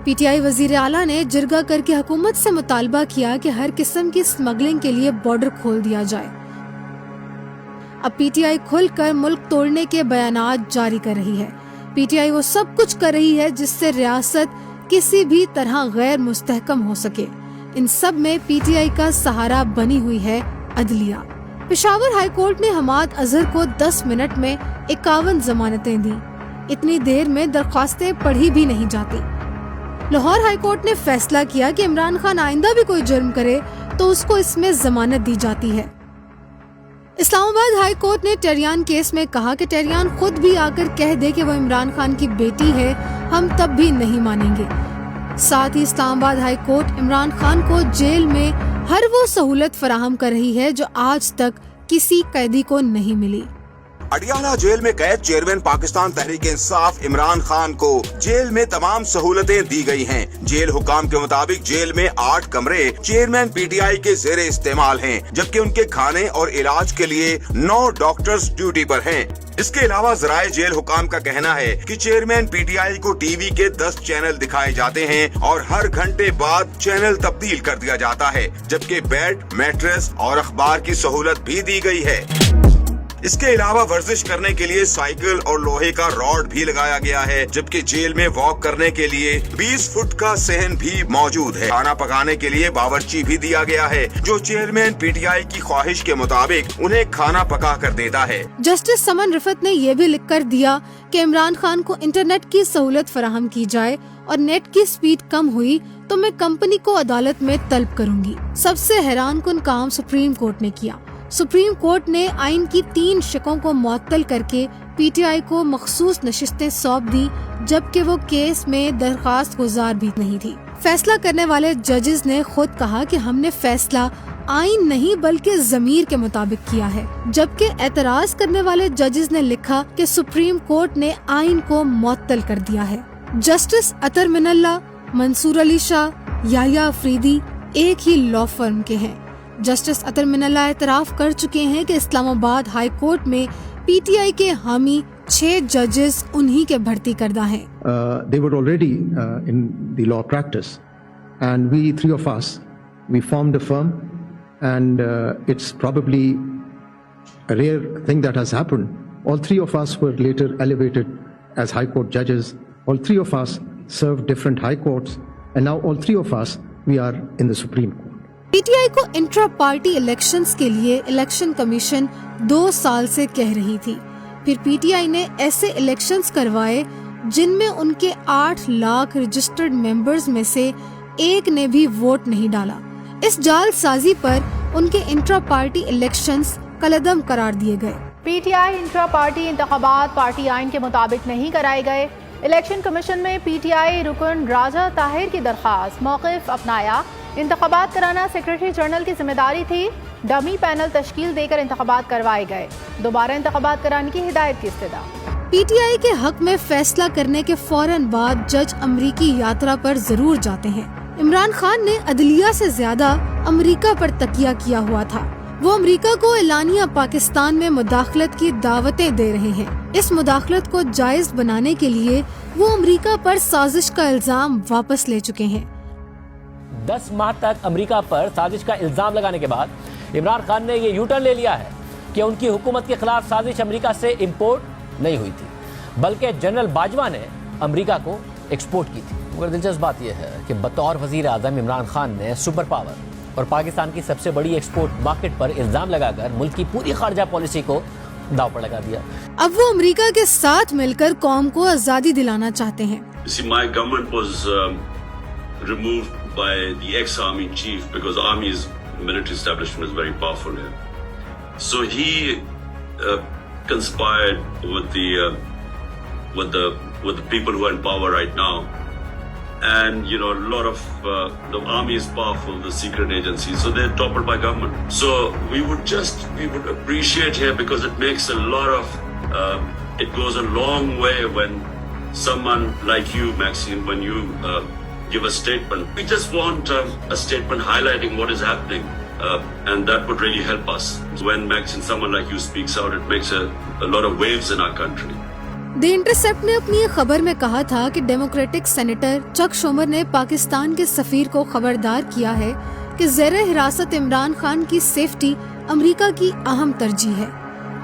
PTI وزیر اعلیٰ نے جرگہ کر کے حکومت سے مطالبہ کیا کہ ہر قسم کی اسمگلنگ کے لیے بارڈر کھول دیا جائے. اب PTI کھل کر ملک توڑنے کے بیانات جاری کر رہی ہے. PTI وہ سب کچھ کر رہی ہے جس سے ریاست کسی بھی طرح غیر مستحکم ہو سکے. ان سب میں PTI کا سہارا بنی ہوئی ہے عدلیہ. پشاور ہائی کورٹ نے حماد اظہر کو 10 منٹ میں 51 ضمانتیں دی. اتنی دیر میں درخواستیں پڑھی بھی نہیں جاتی. لاہور ہائی کورٹ نے فیصلہ کیا کہ عمران خان آئندہ بھی کوئی جرم کرے تو اس کو اس میں ضمانت دی جاتی ہے. اسلام آباد ہائی کورٹ نے ٹیریان کیس میں کہا کہ ٹیریان خود بھی آ کر کہہ دے کہ وہ عمران خان کی بیٹی ہے، ہم تب بھی نہیں مانیں گے. ساتھ ہی اسلام آباد ہائی کورٹ عمران خان کو جیل میں ہر وہ سہولت فراہم کر رہی ہے جو آج تک کسی قیدی کو نہیں ملی. اڈیالہ جیل میں قید چیئرمین پاکستان تحریک انصاف عمران خان کو جیل میں تمام سہولتیں دی گئی ہیں. جیل حکام کے مطابق جیل میں 8 کمرے چیئرمین PTI کے زیر استعمال ہیں، جبکہ ان کے کھانے اور علاج کے لیے 9 ڈاکٹرز ڈیوٹی پر ہیں. اس کے علاوہ ذرائع جیل حکام کا کہنا ہے کہ چیئرمین PTI کو ٹی وی کے 10 چینل دکھائے جاتے ہیں اور ہر گھنٹے بعد چینل تبدیل کر دیا جاتا ہے، جبکہ بیڈ، میٹریس اور اخبار کی سہولت بھی دی گئی ہے. اس کے علاوہ ورزش کرنے کے لیے سائیکل اور لوہے کا راڈ بھی لگایا گیا ہے، جبکہ جیل میں واک کرنے کے لیے 20 فٹ کا صحن بھی موجود ہے. کھانا پکانے کے لیے باورچی بھی دیا گیا ہے جو چیئرمین PTI کی خواہش کے مطابق انہیں کھانا پکا کر دیتا ہے. جسٹس سمن رفت نے یہ بھی لکھ کر دیا کہ عمران خان کو انٹرنیٹ کی سہولت فراہم کی جائے اور نیٹ کی سپیڈ کم ہوئی تو میں کمپنی کو عدالت میں طلب کروں گی. سب سے حیران کن کام سپریم کورٹ نے کیا. سپریم کورٹ نے آئین کی 3 شقوں کو معطل کر کے PTI کو مخصوص نشستیں سونپ دی، جبکہ وہ کیس میں درخواست گزار بھی نہیں تھی. فیصلہ کرنے والے ججز نے خود کہا کہ ہم نے فیصلہ آئین نہیں بلکہ ضمیر کے مطابق کیا ہے، جبکہ اعتراض کرنے والے ججز نے لکھا کہ سپریم کورٹ نے آئین کو معطل کر دیا ہے. جسٹس اطہر من اللہ، منصور علی شاہ، یحییٰ افریدی ایک ہی لا فرم کے ہیں. جسٹس اطہر من اللہ اعتراف کر چکے ہیں کہ اسلام آباد ہائی کورٹ میں PTI کے حامی 6 ججز انہی کے بھرتی کردہ ہیں. They were already in the law practice and we 3 of us we formed a firm and it's probably a rare thing that has happened. All 3 of us were later elevated as high court judges All three of us served different high courts, and now all three of us, we are in the Supreme Court. PTI को intra party elections के लिए election commission 2 साल से कह रही थी। फिर PTI ने ऐसे इलेक्शंस करवाए जिनमें उनके 8 लाख रजिस्टर्ड मेंबर्स में से एक ने भी वोट नहीं डाला। इस जालसाजी पर उनके इंट्रा पार्टी इलेक्शंस कलअदम करार दिए गए। PTI इंट्रा पार्टी इंतखाबात पार्टी आइन के मुताबिक नहीं कराए गए। इलेक्शन कमीशन में PTI रुकन राजा ताहिर की दरखास्त मौक़िफ़ अपनाया। इंतखाबात कराना सेक्रेटरी जनरल की जिम्मेदारी थी। डमी पैनल तश्कील देकर इंतखाबात करवाए गए। दोबारा इंतखाबात कराने की हिदायत की इस्तदा। PTI के हक में फैसला करने के फौरन बाद जज अमरीकी यात्रा पर जरूर जाते हैं। इमरान खान ने अदलिया से ज्यादा अमरीका पर तकिया किया हुआ था। वो अमरीका को एलानिया पाकिस्तान में मुदाखलत की दावतें दे रहे हैं। इस मुदाखलत को जायज बनाने के लिए वो अमरीका पर साजिश का इल्जाम वापस ले चुके हैं। 10 माह तक अमरीका पर साजिश का इल्जाम लगाने के बाद इमरान खान ने ये यू टर्न ले लिया है कि उनकी हुकूमत के खिलाफ साजिश अमरीका से इम्पोर्ट नहीं हुई थी, बल्कि जनरल बाजवा ने अमरीका को एक्सपोर्ट की थी। मगर दिलचस्प बात यह है कि बतौर वजीर आज़म इमरान खान ने सुपर पावर और पाकिस्तान की सबसे बड़ी एक्सपोर्ट मार्केट पर इल्जाम लगाकर मुल्क की पूरी खारजा पॉलिसी को दाव पर लगा दिया। अब वो अमरीका के साथ मिलकर कौम को आजादी दिलाना चाहते हैं। See, my government was removed by the ex-army chief because army's military establishment is very powerful here. So he conspired with the people who are in power right now. And, you know, a lot of the army is powerful, the secret agencies, so they're toppled by government. So we would appreciate here, because it makes a lot of, it goes a long way when someone like you, Maxine, when you give a statement. We just want a statement highlighting what is happening, and that would really help us. When Maxine, someone like you speaks out, it makes a lot of waves in our country. The intercept ने अपनी खबर में कहा था कि democratic senator Chuck Schumer ने पाकिस्तान के सफीर को खबरदार किया है कि ज़ेरे हिरासत इमरान खान की सेफ्टी अमेरिका की अहम तरजीह है।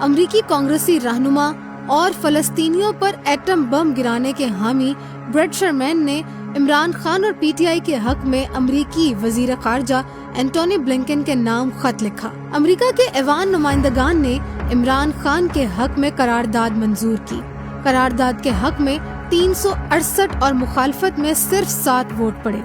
अमरीकी कांग्रेसी रहनुमा और फलस्तीनियों पर एटम बम गिराने के हामी ब्रेड शरमैन ने इमरान खान और PTI के हक में अमरीकी वजीर खारजा एंटोनी ब्लिंकन के नाम खत लिखा। अमरीका के ऐवान नुमाइंदगान ने इमरान खान के हक में करारदाद मंजूर की। करारदाद के हक में 368 और मुखालफत में सिर्फ 7 वोट पड़े।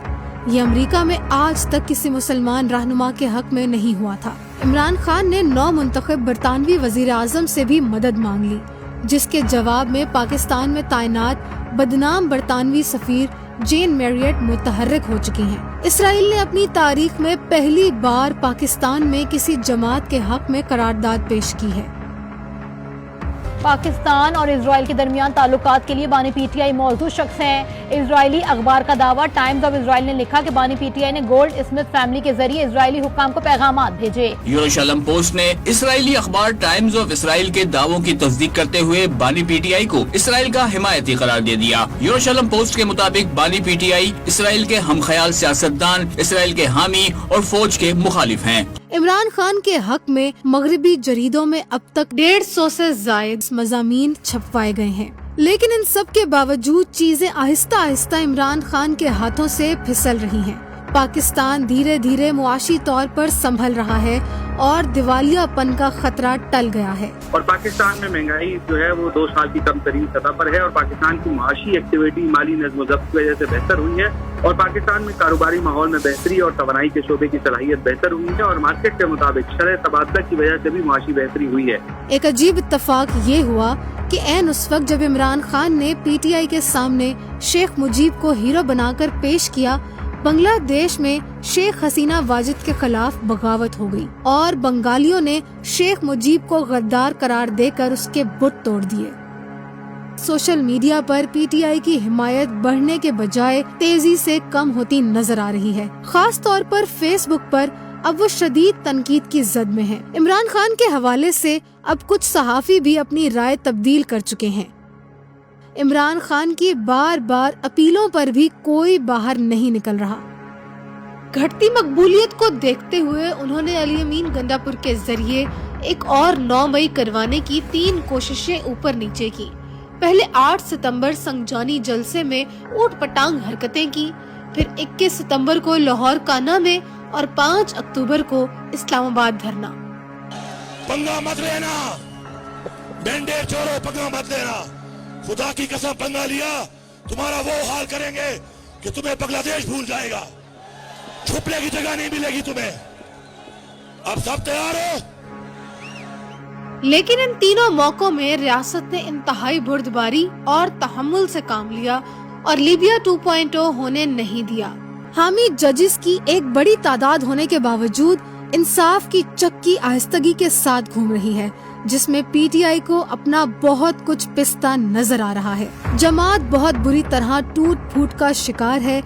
ये अमेरिका में आज तक किसी मुसलमान रहनुमा के हक में नहीं हुआ था। इमरान खान ने 9 मुंतखब बरतानवी वजीर आजम से भी मदद मांग ली, जिसके जवाब में पाकिस्तान में तैनात बदनाम बरतानवी सफीर जेन मैरियट मुतहर्रिक हो चुकी हैं। इसराइल ने अपनी तारीख में पहली बार पाकिस्तान में किसी जमात के हक में करारदाद पेश की है। पाकिस्तान और इजराइल के दरमियान ताल्लुकात के लिए बानी PTI मौजूद शख्स हैं। इजरायली अखबार का दावा टाइम्स ऑफ इजराइल ने लिखा कि बानी PTI ने गोल्ड स्मिथ फैमिली के जरिए इजरायली हुक्काम को पैगामात भेजे। यरूशलेम पोस्ट ने इसराइली अखबार टाइम्स ऑफ इसराइल के दावों की तस्दीक करते हुए बानी PTI को इसराइल का हिमायती करार दे दिया। यरूशलेम पोस्ट के मुताबिक बानी PTI इसराइल के हमख्याल सियासतदान, इसराइल के हामी और फौज के मुखालिफ हैं। इमरान खान के हक में मगरबी जरीदों में अब तक 150 से जायद मज़ामीन छपवाए गए हैं, लेकिन इन सब के बावजूद चीजें आहिस्ता आहिस्ता इमरान खान के हाथों से फिसल रही हैं। पाकिस्तान धीरे धीरे मुआशी तौर पर संभल रहा है और दिवालियापन का खतरा टल गया है। और पाकिस्तान में महंगाई जो है वो 2 साल की कम तरीन सतह पर है और पाकिस्तान की माशी एक्टिविटी माली नज़्म ज़ब्त की वजह से बेहतर हुई है और पाकिस्तान में कारोबारी माहौल में बेहतरी और तवानाई के शोबे की सलाहियत बेहतर हुई है और मार्केट के मुताबिक शरह तबादला की वजह से भी माशी बेहतरी हुई है। एक अजीब इत्तफाक ये हुआ कि ऐन उस वक्त जब इमरान खान ने PTI के सामने शेख मुजीब को हीरो बनाकर पेश किया, बांग्लादेश में शेख हसीना वाजिद के खिलाफ बगावत हो गई और बंगालियों ने शेख मुजीब को गद्दार करार देकर उसके बुत तोड़ दिए। सोशल मीडिया पर PTI की हिमायत बढ़ने के बजाय तेजी से कम होती नजर आ रही है। खास तौर पर फेसबुक पर अब वो शदीद तनकीद की जद में है। इमरान खान के हवाले से अब कुछ सहाफी भी अपनी राय तब्दील कर चुके हैं। इमरान खान की बार बार अपीलों पर भी कोई बाहर नहीं निकल रहा। घटती मकबूलियत को देखते हुए उन्होंने अली अमीन गंडापुर के जरिए एक और 9 मई करवाने की 3 कोशिशें ऊपर नीचे की। पहले 8 सितंबर संगजानी जलसे में ऊट पटांग हरकतें की, फिर 21 सितंबर को लाहौर काना में और 5 अक्टूबर को इस्लामाबाद धरना। पंगा मत लेना, बैंडेज छोड़ो, पंगा मत लेना। खुदा की कसम पंगा लिया तुम्हारा वो हाल करेंगे कि तुम्हें बांग्लादेश भूल जाएगा, छुपने की जगह नहीं मिलेगी तुम्हें। अब सब तैयार हो? लेकिन इन तीनों मौकों में रियासत ने इंतहाई बुर्दबारी और तहम्मुल से काम लिया और लीबिया 2.0 होने नहीं दिया। हामी जजेस की एक बड़ी तादाद होने के बावजूद इंसाफ की चक्की आहिस्तगी के साथ घूम रही है, जिसमें पीटीआई को अपना बहुत कुछ पिसता नजर आ रहा है। जमात बहुत बुरी तरह टूट फूट का शिकार है।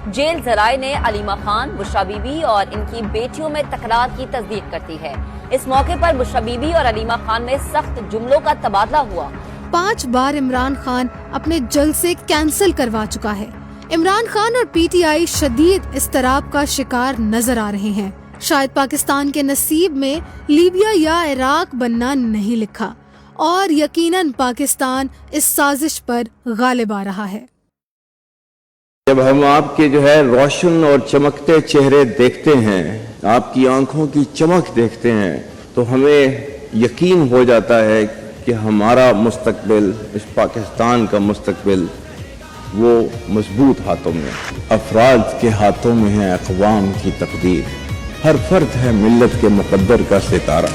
जेल जराए ने अलीमा खान, बुशरा बीबी और इनकी बेटियों में तकरार की तस्दीक करती है। इस मौके पर बुशरा बीबी और अलीमा खान में सख्त जुमलों का तबादला हुआ। 5 बार इमरान खान अपने जलसे कैंसिल करवा चुका है। इमरान खान और पीटीआई शदीद इस्तराब का शिकार नजर आ रहे हैं। शायद पाकिस्तान के नसीब में लीबिया या इराक बनना नहीं लिखा और यकीनन पाकिस्तान इस साजिश पर गालिब आ रहा है। जब हम आपके जो है रोशन और चमकते चेहरे देखते हैं, आपकी आंखों की चमक देखते हैं, तो हमें यकीन हो जाता है कि हमारा मुस्तकबिल, इस पाकिस्तान का मुस्तकबिल वो मजबूत हाथों में, अफराद के हाथों में है अक़वाम की तकदीर। हर फर्द है मिल्लत के मुक़द्दर का सितारा।